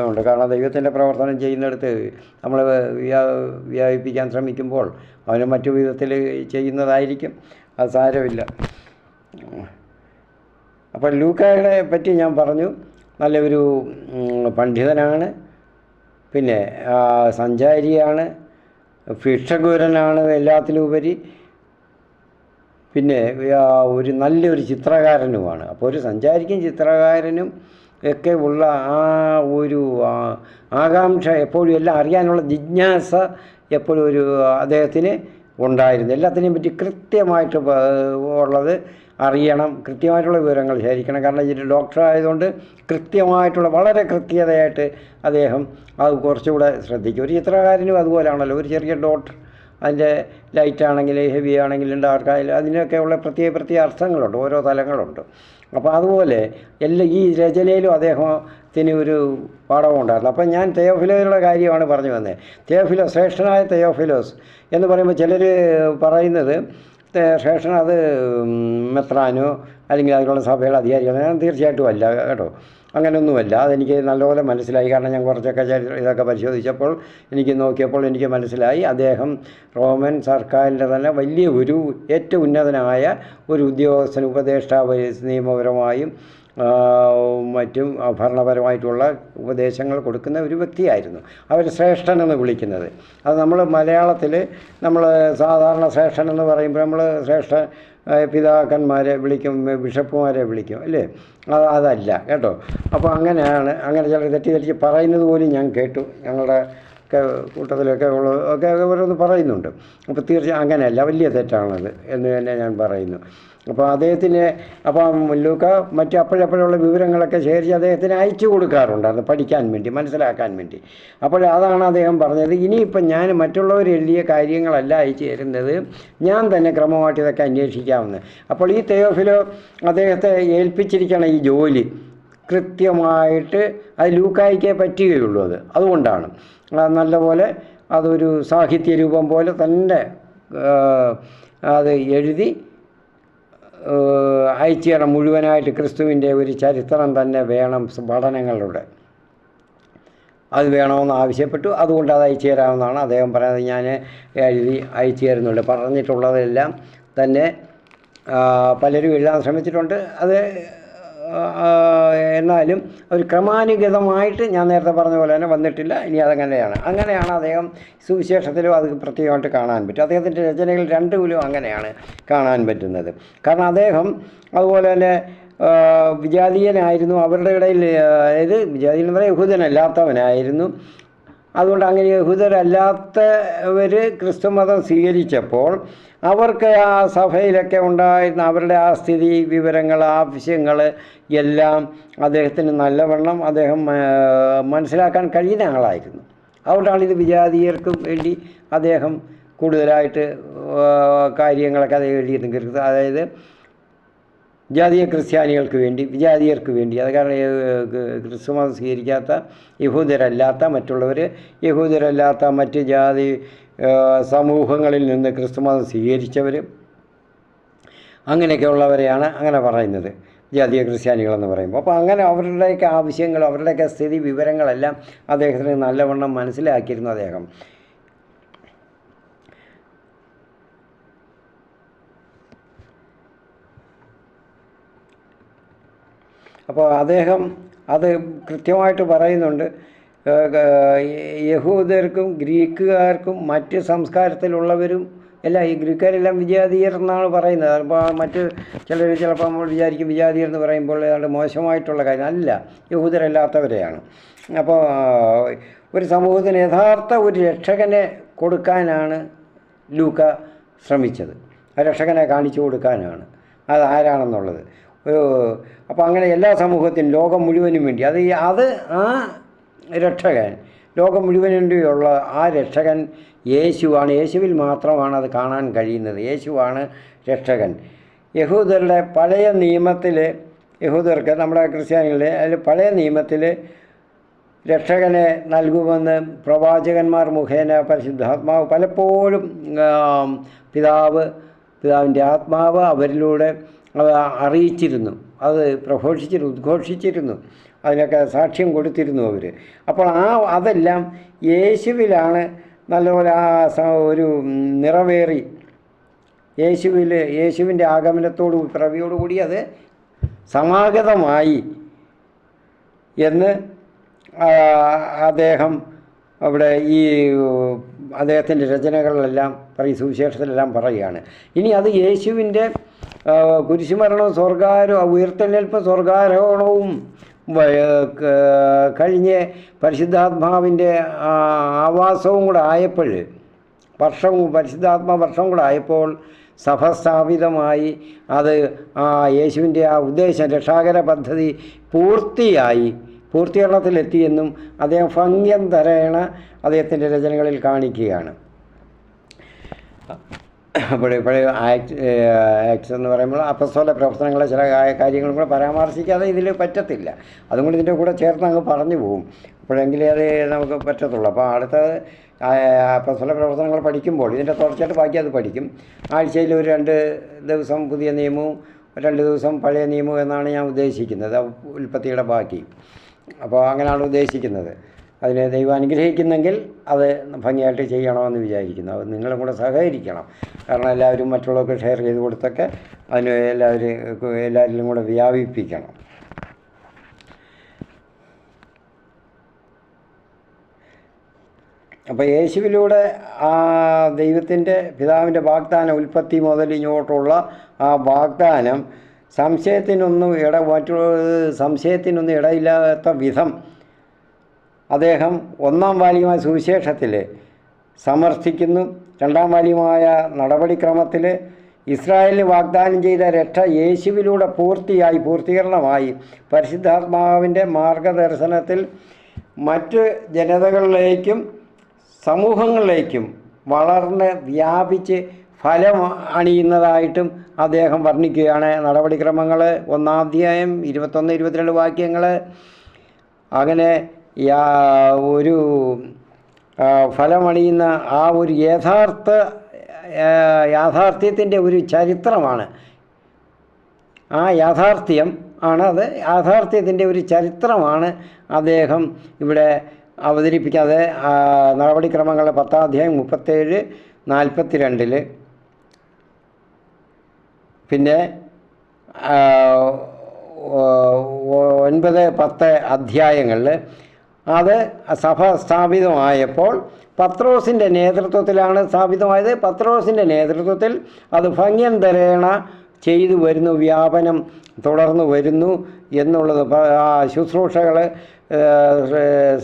ഉണ്ട്. കാരണം ദൈവത്തിൻ്റെ പ്രവർത്തനം ചെയ്യുന്നിടത്ത് നമ്മൾ വ്യാപിപ്പിക്കാൻ ശ്രമിക്കുമ്പോൾ അവന് മറ്റു വിധത്തിൽ ചെയ്യുന്നതായിരിക്കും, അത് സാരമില്ല. അപ്പോൾ ലൂക്കായെ പറ്റി ഞാൻ പറഞ്ഞു, നല്ലൊരു പണ്ഡിതനാണ്, പിന്നെ സഞ്ചാരിയാണ്, ഭിക്ഷഗുരനാണ് എല്ലാത്തിലുപരി, പിന്നെ ഒരു നല്ലൊരു ചിത്രകാരനുമാണ്. അപ്പോൾ ഒരു സഞ്ചാരിക്കും ചിത്രകാരനും ഒക്കെ ഉള്ള ആ ഒരു ആകാംക്ഷ എപ്പോഴും, എല്ലാം അറിയാനുള്ള ജിജ്ഞാസ എപ്പോഴും ഒരു അദ്ദേഹത്തിന് ഉണ്ടായിരുന്നു. എല്ലാത്തിനെയും പറ്റി കൃത്യമായിട്ട് ഉള്ളത് അറിയണം, കൃത്യമായിട്ടുള്ള വിവരങ്ങൾ ശേഖരിക്കണം. കാരണം ഇതിൻ്റെ ഡോക്ടർ ആയതുകൊണ്ട് കൃത്യമായിട്ടുള്ള, വളരെ കൃത്യതയായിട്ട് അദ്ദേഹം അത് കുറച്ചുകൂടെ ശ്രദ്ധിക്കും. ഒരു ചിത്രകാരനും അതുപോലെയാണല്ലോ, ഒരു ചെറിയ ഡോട്ട് അതിൻ്റെ ലൈറ്റാണെങ്കിൽ ഹെവി ആണെങ്കിലും ഡാർക്കായാലും അതിനൊക്കെയുള്ള പ്രത്യേക അർത്ഥങ്ങളുണ്ട്, ഓരോ തലങ്ങളുണ്ട്. അപ്പോൾ അതുപോലെ ഈ രചനയിലും അദ്ദേഹത്തിന് ഒരു പാഠമുണ്ടായിരുന്നു. അപ്പം ഞാൻ തെയോഫിലോയുടെ കാര്യമാണ് പറഞ്ഞു വന്നത്. ശ്രേഷ്ഠനായ തെയോഫിലോസ് എന്ന് പറയുമ്പോൾ ചിലർ പറയുന്നത് ശ്രേഷ്ഠൻ അത് മെത്രാനോ അല്ലെങ്കിൽ അതിലുള്ള സഭയുടെ അധികാരികളോ. ഞാൻ തീർച്ചയായിട്ടും അല്ല കേട്ടോ, അങ്ങനെയൊന്നുമല്ല. അതെനിക്ക് നല്ലപോലെ മനസ്സിലായി. കാരണം ഞാൻ കുറച്ചൊക്കെ ഇതൊക്കെ പരിശോധിച്ചപ്പോൾ നോക്കിയപ്പോൾ എനിക്ക് മനസ്സിലായി അദ്ദേഹം റോമൻ സർക്കാരിൻ്റെ തന്നെ വലിയ ഏറ്റവും ഉന്നതനായ ഒരു ഉദ്യോഗസ്ഥൻ, ഉപദേഷ്ടാവ്, നിയമപരമായും മറ്റും ഭരണപരമായിട്ടുള്ള ഉപദേശങ്ങൾ കൊടുക്കുന്ന ഒരു വ്യക്തിയായിരുന്നു. അവർ ശ്രേഷ്ഠൻ എന്ന് വിളിക്കുന്നത്. അത് നമ്മൾ മലയാളത്തിൽ സാധാരണ ശ്രേഷ്ഠൻ എന്ന് പറയുമ്പോൾ നമ്മൾ പിതാക്കന്മാരെ വിളിക്കും, ബിഷപ്പുമാരെ വിളിക്കും അല്ലേ? അതല്ല കേട്ടോ. അപ്പോൾ അങ്ങനെ ചിലർ തെറ്റിദ്ധരിച്ച് പറയുന്നത് പോലും ഞാൻ കേട്ടു. ഞങ്ങളുടെ കൂട്ടത്തിലൊക്കെ ഓരോന്ന് പറയുന്നുണ്ട്. അപ്പോൾ തീർച്ചയായും അങ്ങനെയല്ല, വലിയ തെറ്റാണത് എന്ന് തന്നെ ഞാൻ പറയുന്നു. അപ്പോൾ ലൂക്ക മറ്റ് അപ്പോഴപ്പോഴുള്ള വിവരങ്ങളൊക്കെ ശേഖരിച്ച് അദ്ദേഹത്തിന് അയച്ചു കൊടുക്കാറുണ്ടായിരുന്നു, പഠിക്കാൻ വേണ്ടി, മനസ്സിലാക്കാൻ വേണ്ടി. അപ്പോൾ അതാണ് അദ്ദേഹം പറഞ്ഞത്, ഇനിയിപ്പം ഞാൻ മറ്റുള്ളവർ എഴുതിയ കാര്യങ്ങളല്ല അയച്ചു തരുന്നത്, ഞാൻ തന്നെ ക്രമമായിട്ട് ഇതൊക്കെ അന്വേഷിക്കാമെന്ന്. അപ്പോൾ ഈ തെയോഫിലോ അദ്ദേഹത്തെ ഏൽപ്പിച്ചിരിക്കണം ഈ ജോലി കൃത്യമായിട്ട്. അത് ലൂക്കായിക്കേ പറ്റുകയുള്ളൂ. അതുകൊണ്ടാണ് നല്ലപോലെ അതൊരു സാഹിത്യ രൂപം പോലെ തന്നെ അത് എഴുതി അയച്ചു തരണം. മുഴുവനായിട്ട് ക്രിസ്തുവിൻ്റെ ഒരു ചരിത്രം തന്നെ വേണം പഠനങ്ങളുടെ, അത് വേണമെന്ന് ആവശ്യപ്പെട്ടു. അതുകൊണ്ട് അത് അയച്ചു തരാമെന്നാണ് അദ്ദേഹം പറയുന്നത്. ഞാൻ എഴുതി അയച്ചു തരുന്നുണ്ട്. പറഞ്ഞിട്ടുള്ളതെല്ലാം തന്നെ പലരും എഴുതാൻ ശ്രമിച്ചിട്ടുണ്ട്. എന്നാലും ഒരു ക്രമാനുഗതമായിട്ട് ഞാൻ നേരത്തെ പറഞ്ഞ പോലെ തന്നെ വന്നിട്ടില്ല. ഇനി അങ്ങനെയാണ് അദ്ദേഹം സുവിശേഷത്തിലും അത് പ്രത്യേകമായിട്ട് കാണാൻ പറ്റും. അദ്ദേഹത്തിൻ്റെ രചനകൾ രണ്ടുമിലും അങ്ങനെയാണ് കാണാൻ പറ്റുന്നത്. കാരണം അദ്ദേഹം അതുപോലെ തന്നെ വിജാതീയനായിരുന്നു. അവരുടെ ഇടയിൽ, അതായത് വിജാതീയൻ എന്ന് പറയുന്നത് യഹൂദനല്ലാത്തവനായിരുന്നു. അതുകൊണ്ട് അങ്ങനെ യഹൂദരല്ലാത്തവർ ക്രിസ്തുമതം സ്വീകരിച്ചപ്പോൾ അവർക്ക് ആ സഭയിലൊക്കെ ഉണ്ടായിരുന്ന അവരുടെ ആ സ്ഥിതി വിവരങ്ങൾ, ആവശ്യങ്ങൾ എല്ലാം അദ്ദേഹത്തിന് നല്ലവണ്ണം അദ്ദേഹം മനസ്സിലാക്കാൻ കഴിയുന്ന ആളായിരുന്നു. അതുകൊണ്ടാണ് ഇത് വിജാതീയർക്കും വേണ്ടി അദ്ദേഹം കൂടുതലായിട്ട് കാര്യങ്ങളൊക്കെ അത് എഴുതിയിരുന്നു. അതായത് ജാതീയ ക്രിസ്ത്യാനികൾക്ക് വേണ്ടി, വിജാതീയർക്ക് വേണ്ടി. അത് കാരണം ക്രിസ്തുമതം സ്വീകരിക്കാത്ത യഹൂദരല്ലാത്ത മറ്റ് ജാതി സമൂഹങ്ങളിൽ നിന്ന് ക്രിസ്തുമതം സ്വീകരിച്ചവർ, അങ്ങനെയൊക്കെയുള്ളവരെയാണ് അങ്ങനെ പറയുന്നത് ജാതീയ ക്രിസ്ത്യാനികളെന്ന് പറയുമ്പോൾ. അപ്പോൾ അങ്ങനെ അവരുടെയൊക്കെ ആവശ്യങ്ങളും അവരുടെയൊക്കെ സ്ഥിതി വിവരങ്ങളെല്ലാം അദ്ദേഹത്തിന് നല്ലവണ്ണം മനസ്സിലാക്കിയിരുന്നു അദ്ദേഹം. അപ്പോൾ അദ്ദേഹം അത് കൃത്യമായിട്ട് പറയുന്നുണ്ട്. യഹൂദർക്കും ഗ്രീക്കുകാർക്കും മറ്റ് സംസ്കാരത്തിലുള്ളവരും എല്ലാം, ഈ ഗ്രീക്കുകാരെല്ലാം വിജാതീയർ എന്നാണ് പറയുന്നത്. അപ്പോൾ മറ്റ് ചിലപ്പോൾ നമ്മൾ വിചാരിക്കും വിജാതീയർ എന്ന് പറയുമ്പോൾ ഏതാണ്ട് മോശമായിട്ടുള്ള കാര്യം അല്ല, യഹൂദരല്ലാത്തവരെയാണ്. അപ്പോൾ ഒരു സമൂഹത്തിന് യഥാർത്ഥ ഒരു രക്ഷകനെ കൊടുക്കാനാണ് ലൂക്ക ശ്രമിച്ചത്. ആ രക്ഷകനെ കാണിച്ചു കൊടുക്കാനാണ്, അത് ആരാണെന്നുള്ളത്. അപ്പോൾ അങ്ങനെ എല്ലാ സമൂഹത്തിനും, ലോകം മുഴുവനും വേണ്ടി ആ രക്ഷകൻ, ലോകം മുഴുവനും വേണ്ടിയുള്ള ആ രക്ഷകൻ യേശുവാണ്. യേശുവിൽ മാത്രമാണ് അത് കാണാൻ കഴിയുന്നത്. യേശുവാണ് രക്ഷകൻ. യഹൂദരുടെ പഴയ നിയമത്തിൽ, യഹൂദർക്ക് നമ്മുടെ ക്രിസ്ത്യാനികളുടെ അതിൽ പഴയ നിയമത്തിൽ രക്ഷകനെ നൽകുമെന്ന് പ്രവാചകന്മാർ മുഖേന പരിശുദ്ധാത്മാവ് പലപ്പോഴും പിതാവിൻ്റെ ആത്മാവ് അവരിലൂടെ അറിയിച്ചിരുന്നു, അത് ഉദ്ഘോഷിച്ചിരുന്നു, അതിനൊക്കെ സാക്ഷ്യം കൊടുത്തിരുന്നു അവർ. അപ്പോൾ അതെല്ലാം യേശുവിലാണ് നല്ലപോലെ ഒരു നിറവേറി, യേശുവിൻ്റെ ആഗമനത്തോടു പിറവിയോടുകൂടി അത് സമാഗതമായി എന്ന് അദ്ദേഹം അവിടെ ഈ അദ്ദേഹത്തിൻ്റെ രചനകളിലെല്ലാം സുവിശേഷത്തിലെല്ലാം പറയുകയാണ്. ഇനി അത് യേശുവിൻ്റെ കുരിശുമരണവും ഉയർത്തെഴുന്നേൽപ്പും സ്വർഗാരോഹണവും കഴിഞ്ഞ് പരിശുദ്ധാത്മാവിൻ്റെ ആവാസവും കൂടെ ആയപ്പോൾ, പരിശുദ്ധാത്മാ വർഷവും കൂടെ ആയപ്പോൾ സഭ സ്ഥാപിതമായി. അത് യേശുവിൻ്റെ ആ ഉദ്ദേശം, രക്ഷാകര പദ്ധതി പൂർത്തീകരണത്തിലെത്തിയെന്നും അദ്ദേഹം ഭംഗ്യം തരേണ അദ്ദേഹത്തിൻ്റെ രചനകളിൽ കാണിക്കുകയാണ്. ഇപ്പോൾ ആക്ട്സ് എന്ന് പറയുമ്പോൾ അപ്പസ്തോല പ്രവർത്തനങ്ങളെ ചില കാര്യങ്ങളും കൂടെ പരാമർശിക്കാതെ ഇതിൽ പറ്റത്തില്ല. അതും കൂടി ഇതിൻ്റെ കൂടെ ചേർത്ത് അങ്ങ് പറഞ്ഞു പോകും. അപ്പോഴെങ്കിലേ അത് നമുക്ക് പറ്റത്തുള്ളൂ. അപ്പോൾ അടുത്ത അപ്പസ്തോല പ്രവർത്തനങ്ങൾ പഠിക്കുമ്പോൾ ഇതിൻ്റെ തുടർച്ചയായിട്ട് ബാക്കി അത് പഠിക്കും. ആഴ്ചയിൽ ഒരു 2 ദിവസം പുതിയ നിയമവും 2 ദിവസം പഴയ നിയമവും എന്നാണ് ഞാൻ ഉദ്ദേശിക്കുന്നത്, ഉൽപ്പത്തിയുടെ ബാക്കി. അപ്പോൾ അങ്ങനെയാണ് ഉദ്ദേശിക്കുന്നത്. അതിനെ ദൈവം അനുഗ്രഹിക്കുന്നെങ്കിൽ അത് ഭംഗിയായിട്ട് ചെയ്യണമെന്ന് വിചാരിക്കുന്നു. അത് നിങ്ങളും കൂടെ സഹകരിക്കണം. കാരണം എല്ലാവരും മറ്റുള്ളവർക്ക് ഷെയർ ചെയ്ത് കൊടുത്തൊക്കെ അതിന് എല്ലാവരിലും കൂടെ വ്യാപിപ്പിക്കണം. അപ്പോൾ യേശുവിലൂടെ ആ ദൈവത്തിൻ്റെ പിതാവിൻ്റെ വാഗ്ദാനം, ഉൽപ്പത്തി മുതൽ ഇങ്ങോട്ടുള്ള ആ വാഗ്ദാനം സംശയത്തിനൊന്നും ഇടയില്ലാത്ത വിധം അദ്ദേഹം 1-ാം വാല്യമായ സുവിശേഷത്തിൽ സമർത്ഥിക്കുന്നു. 2-ാം വാല്യമായ നടപടിക്രമത്തിൽ ഇസ്രായേലിന് വാഗ്ദാനം ചെയ്ത രക്ഷ യേശുവിലൂടെ പൂർത്തീകരണമായി പരിശുദ്ധാത്മാവിൻ്റെ മാർഗദർശനത്തിൽ മറ്റ് ജനതകളിലേക്കും സമൂഹങ്ങളിലേക്കും വളർന്ന് വ്യാപിച്ച് ഫലം അണിയുന്നതായിട്ടും അദ്ദേഹം വർണ്ണിക്കുകയാണ്. നടപടിക്രമങ്ങൾ 1-ാം അധ്യായം 21-22 വാക്യങ്ങൾ. അങ്ങനെ ഒരു ഫലമണിയുന്ന ആ ഒരു യാഥാർത്ഥ്യത്തിൻ്റെ ഒരു ചരിത്രമാണ്. ആ യാഥാർത്ഥ്യം ആണ് അത്. യാഥാർത്ഥ്യത്തിൻ്റെ ഒരു ചരിത്രമാണ് അദ്ദേഹം ഇവിടെ അവതരിപ്പിക്കാതെ നടപടിക്രമങ്ങൾ 10-ാം അധ്യായം 37-42 പിന്നെ 9-10 അധ്യായങ്ങളിൽ അത് സഭ സ്ഥാപിതമായപ്പോൾ പത്രോസിൻ്റെ നേതൃത്വത്തിലാണ് സ്ഥാപിതമായത്. പത്രോസിൻ്റെ നേതൃത്വത്തിൽ അത് ഭംഗ്യന്തരേണ ചെയ്തു വരുന്നു, വ്യാപനം തുടർന്നു വരുന്നു എന്നുള്ളത്. ശുശ്രൂഷകൾ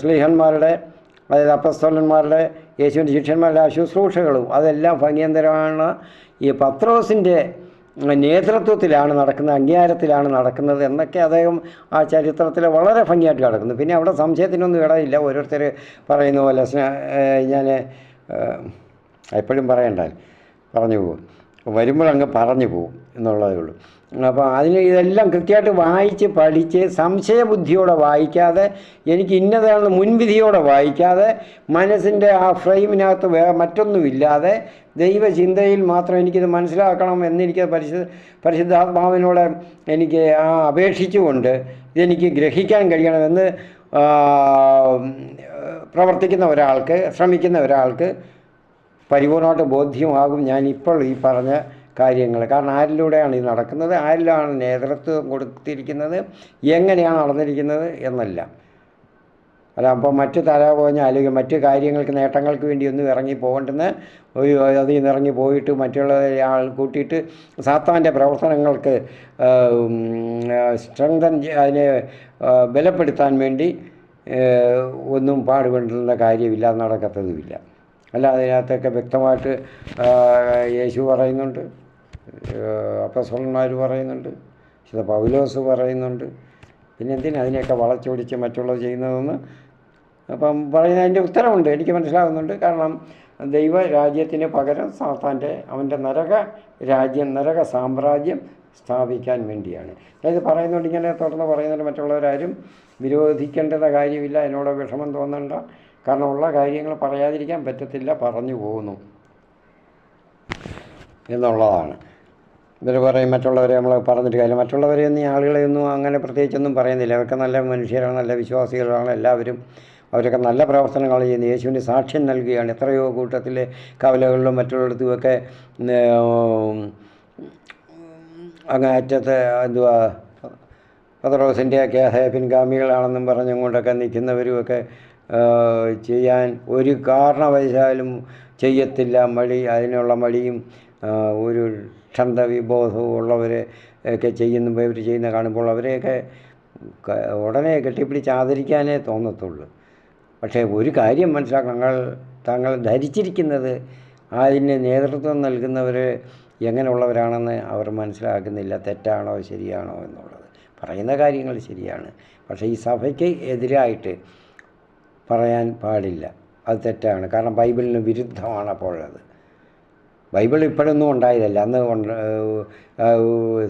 സ്ലീഹന്മാരുടെ, അതായത് അപ്പസ്തോലന്മാരുടെ, യേശുവിൻ്റെ ശിഷ്യന്മാരുടെ ആ ശുശ്രൂഷകളും അതെല്ലാം ഭംഗ്യന്തരമാണ് ഈ പത്രോസിൻ്റെ നേതൃത്വത്തിലാണ് നടക്കുന്നത്, അംഗീകാരത്തിലാണ് നടക്കുന്നത് എന്നൊക്കെ അദ്ദേഹം ആ ചരിത്രത്തിൽ വളരെ ഭംഗിയായിട്ട് കിടക്കുന്നു. പിന്നെ അവിടെ സംശയത്തിനൊന്നും ഇടയില്ല. ഓരോരുത്തർ പറയുന്ന പോലെ ഞാൻ എപ്പോഴും പറയണ്ടാൽ പറഞ്ഞു പോകും, വരുമ്പോഴങ്ങ് പറഞ്ഞു പോകും എന്നുള്ളതേ ഉള്ളൂ. അപ്പോൾ ഇതെല്ലാം കൃത്യമായിട്ട് വായിച്ച് പഠിച്ച് സംശയബുദ്ധിയോടെ വായിക്കാതെ, എനിക്ക് ഇന്നതാണെന്ന് മുൻവിധിയോടെ വായിക്കാതെ, മനസ്സിൻ്റെ ആ ഫ്രെയിമിനകത്ത് മറ്റൊന്നുമില്ലാതെ ദൈവചിന്തയിൽ മാത്രം എനിക്കിത് മനസ്സിലാക്കണം എന്നെനിക്ക് പരിശുദ്ധാത്മാവിനോട് എനിക്ക് അപേക്ഷിച്ചുകൊണ്ട് ഇതെനിക്ക് ഗ്രഹിക്കാൻ കഴിയണമെന്ന് പ്രവർത്തിക്കുന്ന ഒരാൾക്ക്, ശ്രമിക്കുന്ന ഒരാൾക്ക് പരിപൂർണമായിട്ട് ബോധ്യമാകും ഞാനിപ്പോൾ ഈ പറഞ്ഞ കാര്യങ്ങൾ. കാരണം ആരിലൂടെയാണ് ഇത് നടക്കുന്നത്, ആരിലാണ് നേതൃത്വം കൊടുത്തിരിക്കുന്നത്, എങ്ങനെയാണ് നടന്നിരിക്കുന്നത് എന്നെല്ലാം. അല്ല അപ്പോൾ മറ്റ് തലപോഞ്ഞ അല്ലെങ്കിൽ മറ്റ് കാര്യങ്ങൾക്ക്, നേട്ടങ്ങൾക്ക് വേണ്ടി ഒന്നും ഇറങ്ങി പോകേണ്ടെന്ന് അതിൽ നിന്ന് ഇറങ്ങി പോയിട്ട് മറ്റുള്ള ആൾ കൂട്ടിയിട്ട് സാത്താൻ്റെ പ്രവർത്തനങ്ങൾക്ക് അതിനെ ബലപ്പെടുത്താൻ വേണ്ടി ഒന്നും പാടുപെടുന്ന കാര്യമില്ല, നടക്കത്തതുമില്ല. അല്ല, അതിനകത്തൊക്കെ വ്യക്തമായിട്ട് യേശു പറയുന്നുണ്ട്, അപ്പസ്തലന്മാർ പറയുന്നുണ്ട്, വിശുദ്ധ പൗലോസ് പറയുന്നുണ്ട്. പിന്നെ എന്തിനാ അതിനെയൊക്കെ വളച്ചൊടിച്ച് മറ്റുള്ളത് ചെയ്യുന്നതെന്ന് അപ്പം പറയുന്നതിൻ്റെ ഉത്തരമുണ്ട്, എനിക്ക് മനസ്സിലാകുന്നുണ്ട്. കാരണം ദൈവരാജ്യത്തിന് പകരം അവൻ്റെ നരക സാമ്രാജ്യം സ്ഥാപിക്കാൻ വേണ്ടിയാണ്. അതായത് പറയുന്നുണ്ട്, ഇങ്ങനെ തുറന്ന് പറയുന്നുണ്ട്, മറ്റുള്ളവരാരും വിരോധിക്കേണ്ട കാര്യമില്ല, എന്നോട് വിഷമം തോന്നണ്ട. കാരണം ഉള്ള കാര്യങ്ങൾ പറയാതിരിക്കാൻ പറ്റത്തില്ല, പറഞ്ഞു പോകുന്നു എന്നുള്ളതാണ്. ഇവർ പറയും മറ്റുള്ളവരെ നമ്മൾ പറഞ്ഞിട്ട് കാര്യം, മറ്റുള്ളവരെയൊന്നും ആളുകളെയൊന്നും അങ്ങനെ പ്രത്യേകിച്ചൊന്നും പറയുന്നില്ല. അവർക്ക് നല്ല മനുഷ്യരാണ്, നല്ല വിശ്വാസികളാണ് എല്ലാവരും. അവരൊക്കെ നല്ല പ്രവർത്തനങ്ങൾ ചെയ്യുന്നു, യേശുവിന് സാക്ഷ്യം നൽകുകയാണ്. എത്രയോ കൂട്ടത്തിൽ കവലകളിലും മറ്റുള്ളിടത്തുമൊക്കെ അങ്ങ് അറ്റത്ത് പത്രോസിൻ്റെയൊക്കെ പിൻഗാമികളാണെന്നും പറഞ്ഞുകൊണ്ടൊക്കെ നിൽക്കുന്നവരുമൊക്കെ ചെയ്യാൻ ഒരു കാരണവശാലും ചെയ്യത്തില്ല. അതിനുള്ള മടിയും ഒരു ക്ഷന്തവിബോധവും ഉള്ളവരെ ഒക്കെ ഇവർ ചെയ്യുന്ന കാണുമ്പോൾ അവരെയൊക്കെ ഉടനെ കെട്ടിപ്പിടിച്ച് ആദരിക്കാനേ തോന്നത്തുള്ളൂ. പക്ഷേ ഒരു കാര്യം മനസ്സിലാക്കണം, താങ്കൾ ധരിച്ചിരിക്കുന്നത് അതിന് നേതൃത്വം നൽകുന്നവർ എങ്ങനെയുള്ളവരാണെന്ന് അവർ മനസ്സിലാക്കുന്നില്ല. തെറ്റാണോ ശരിയാണോ എന്നുള്ളത്. പറയുന്ന കാര്യങ്ങൾ ശരിയാണ്, പക്ഷേ ഈ സഭയ്ക്ക് എതിരായിട്ട് പറയാൻ പാടില്ല, അത് തെറ്റാണ്. കാരണം ബൈബിളിന് വിരുദ്ധമാണ് അപ്പോഴത്. ബൈബിൾ ഇപ്പോഴൊന്നും ഉണ്ടായതല്ല, അന്ന്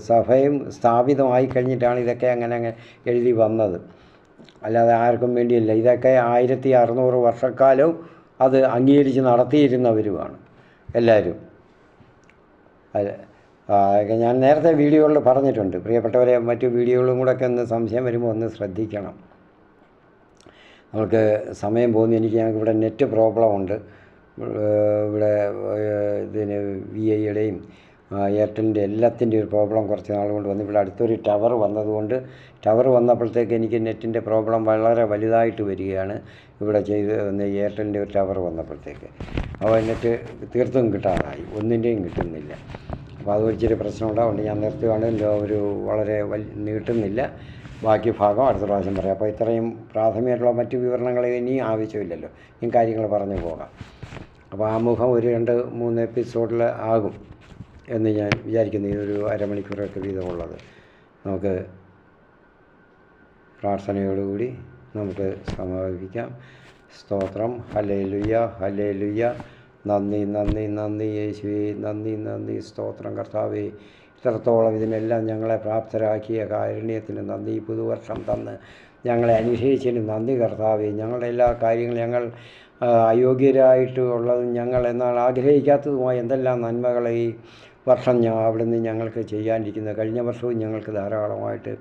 സഭയും സ്ഥാപിതമായി കഴിഞ്ഞിട്ടാണ് ഇതൊക്കെ അങ്ങനെ എഴുതി വന്നത്, അല്ലാതെ ആർക്കും വേണ്ടിയല്ല. ഇതൊക്കെ 1600 വർഷക്കാലവും അത് അംഗീകരിച്ച് നടത്തിയിരുന്നവരുമാണ് എല്ലാവരും. അതൊക്കെ ഞാൻ നേരത്തെ വീഡിയോകളിൽ പറഞ്ഞിട്ടുണ്ട്. പ്രിയപ്പെട്ടവരെ, മറ്റു വീഡിയോകളും കൂടെയൊക്കെ ഒന്ന് സംശയം വരുമ്പോൾ ഒന്ന് ശ്രദ്ധിക്കണം. നമുക്ക് സമയം പോകുന്നു. ഞങ്ങൾക്കിവിടെ നെറ്റ് പ്രോബ്ലം ഉണ്ട്. ഇവിടെ ഇതിന് VIയുടെയും എയർടെലിൻ്റെ എല്ലാത്തിൻ്റെ ഒരു പ്രോബ്ലം കുറച്ച് നാൾ കൊണ്ട് വന്നു. ഇവിടെ അടുത്തൊരു ടവർ വന്നതുകൊണ്ട്, ടവർ വന്നപ്പോഴത്തേക്ക് എനിക്ക് നെറ്റിൻ്റെ പ്രോബ്ലം വളരെ വലുതായിട്ട് വരികയാണ്. ഇവിടെ ചെയ്ത് എയർടെലിൻ്റെ ഒരു ടവർ വന്നപ്പോഴത്തേക്ക് അപ്പോൾ നെറ്റ് തീർത്തും കിട്ടാതായി, ഒന്നിൻ്റെയും കിട്ടുന്നില്ല. അപ്പോൾ അത് ഇച്ചിരി പ്രശ്നമുണ്ട്. അതുകൊണ്ട് ഞാൻ നിർത്തുകയാണ്. ഒരു വളരെ നീട്ടുന്നില്ല. ബാക്കി ഭാഗം അടുത്ത പ്രാവശ്യം പറയാം. അപ്പോൾ ഇത്രയും പ്രാഥമികമായിട്ടുള്ള മറ്റു വിവരണങ്ങൾ ഇനിയും ആവശ്യമില്ലല്ലോ, ഈ കാര്യങ്ങൾ പറഞ്ഞു പോകാം. അപ്പോൾ ആമുഖം ഒരു 2-3 എപ്പിസോഡിൽ ആകും എന്ന് ഞാൻ വിചാരിക്കുന്നു. ഇതൊരു അരമണിക്കൂറൊക്കെ വീതമുള്ളത്. നമുക്ക് പ്രാർത്ഥനയോടുകൂടി നമുക്ക് സമാപിക്കാം. സ്തോത്രം. Hallelujah, hallelujah. നന്ദി, നന്ദി, നന്ദി യേശുവേ, നന്ദി, നന്ദി. സ്തോത്രം കർത്താവേ. ഇത്രത്തോളം ഇതിനെല്ലാം ഞങ്ങളെ പ്രാപ്തരാക്കിയ കാരുണ്യത്തിന് നന്ദി. പുതുവർഷം തന്ന് ഞങ്ങളെ അനുഗ്രഹിച്ചതിന് നന്ദി കർത്താവേ. ഞങ്ങളുടെ എല്ലാ കാര്യങ്ങളും ഞങ്ങൾ അയോഗ്യരായിട്ട് ഉള്ളതും ഞങ്ങൾ എന്നാൽ ആഗ്രഹിക്കാത്തതുമായ എന്തെല്ലാം നന്മകളെ ഈ വർഷം അവിടുന്ന് ഞങ്ങൾക്ക് ചെയ്യാനിരിക്കുന്നത്. കഴിഞ്ഞ വർഷവും ഞങ്ങൾക്ക് ധാരാളമായിട്ട്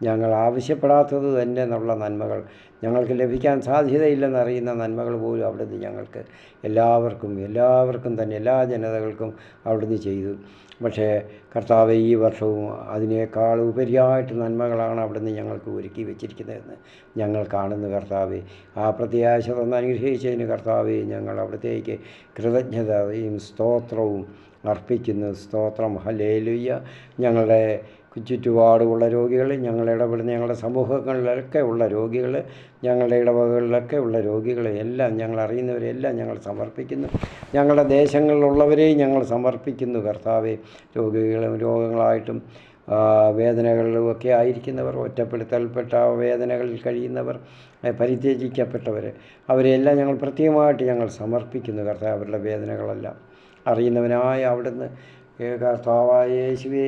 ഞങ്ങൾ ആവശ്യപ്പെടാത്തത് തന്നെ എന്നുള്ള നന്മകൾ, ഞങ്ങൾക്ക് ലഭിക്കാൻ സാധ്യതയില്ലെന്നറിയുന്ന നന്മകൾ പോലും അവിടുന്ന് ഞങ്ങൾക്ക് എല്ലാവർക്കും തന്നെ എല്ലാ ജനതകൾക്കും അവിടുന്ന് ചെയ്തു. പക്ഷേ കർത്താവേ, ഈ വർഷവും അതിനേക്കാൾ ഉപരിയായിട്ട് നന്മകളാണ് അവിടുന്ന് ഞങ്ങൾക്ക് ഒരുക്കി വെച്ചിരിക്കുന്നതെന്ന് ഞങ്ങൾ കാണുന്നു കർത്താവേ. ആ പ്രത്യാശ തന്ന് അനുഗ്രഹിച്ചതിന് കർത്താവേ, ഞങ്ങൾ അവിടത്തേക്ക് കൃതജ്ഞതയും സ്തോത്രവും അർപ്പിക്കുന്നു. സ്തോത്രം. ഹല്ലേലൂയ. ഞങ്ങളുടെ ചുറ്റുപാടുമുള്ള രോഗികൾ, ഞങ്ങളുടെ ഇടപെടുന്ന ഞങ്ങളുടെ സമൂഹങ്ങളിലൊക്കെ ഉള്ള രോഗികൾ, ഞങ്ങളുടെ ഇടവകളിലൊക്കെ ഉള്ള രോഗികളെ എല്ലാം ഞങ്ങൾ അറിയുന്നവരെല്ലാം ഞങ്ങൾ സമർപ്പിക്കുന്നു. ഞങ്ങളുടെ ദേശങ്ങളിലുള്ളവരെയും ഞങ്ങൾ സമർപ്പിക്കുന്നു കർത്താവെ. രോഗങ്ങളായിട്ടും വേദനകളിലുമൊക്കെ ആയിരിക്കുന്നവർ, ഒറ്റപ്പെടുത്തൽപ്പെട്ട വേദനകളിൽ കഴിയുന്നവർ, പരിത്യജിക്കപ്പെട്ടവർ, അവരെല്ലാം ഞങ്ങൾ പ്രത്യേകമായിട്ട് ഞങ്ങൾ സമർപ്പിക്കുന്നു കർത്താവ്. അവരുടെ വേദനകളെല്ലാം അറിയുന്നവനായ അവിടുന്ന് കർത്താവായ യേശുവേ,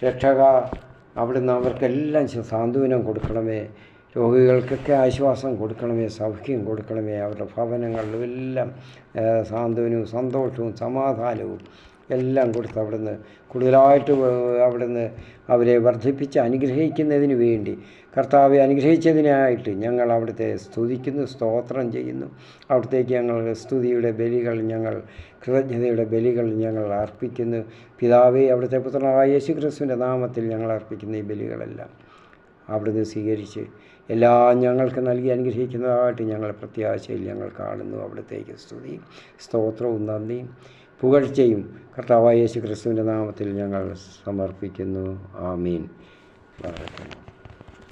രക്ഷക, അവിടുന്ന് അവർക്കെല്ലാം സാന്ത്വനം കൊടുക്കണമേ. രോഗികൾക്കൊക്കെ ആശ്വാസം കൊടുക്കണമേ, സൗഖ്യം കൊടുക്കണമേ. അവരുടെ ഭവനങ്ങളിലുമെല്ലാം സാന്ത്വനവും സന്തോഷവും സമാധാനവും എല്ലാം കൊടുത്ത് അവിടുന്ന് കൂടുതലായിട്ട് അവിടുന്ന് അവരെ വർദ്ധിപ്പിച്ച് അനുഗ്രഹിക്കുന്നതിന് വേണ്ടി കർത്താവെ അനുഗ്രഹിച്ചതിനായിട്ട് ഞങ്ങൾ അവിടുത്തെ സ്തുതിക്കുന്നു, സ്തോത്രം ചെയ്യുന്നു. അവിടത്തേക്ക് ഞങ്ങൾ സ്തുതിയുടെ ബലികൾ, ഞങ്ങൾ കൃതജ്ഞതയുടെ ബലികൾ ഞങ്ങൾ അർപ്പിക്കുന്നു. പിതാവേ, അവിടുത്തെ പുത്രനായ യേശു ക്രിസ്തുവിൻ്റെ നാമത്തിൽ ഞങ്ങൾ അർപ്പിക്കുന്ന ഈ ബലികളെല്ലാം അവിടുന്ന് സ്വീകരിച്ച് എല്ലാം ഞങ്ങൾക്ക് നൽകി അനുഗ്രഹിക്കുന്നതായിട്ട് ഞങ്ങൾ പ്രത്യാശയിൽ ഞങ്ങൾ കാണുന്നു. അവിടത്തേക്ക് സ്തുതിയും സ്തോത്രവും നന്ദിയും പുകഴ്ചയും കർത്താവായ യേശു ക്രിസ്തുവിൻ്റെ നാമത്തിൽ ഞങ്ങൾ സമർപ്പിക്കുന്നു. ആമീൻ.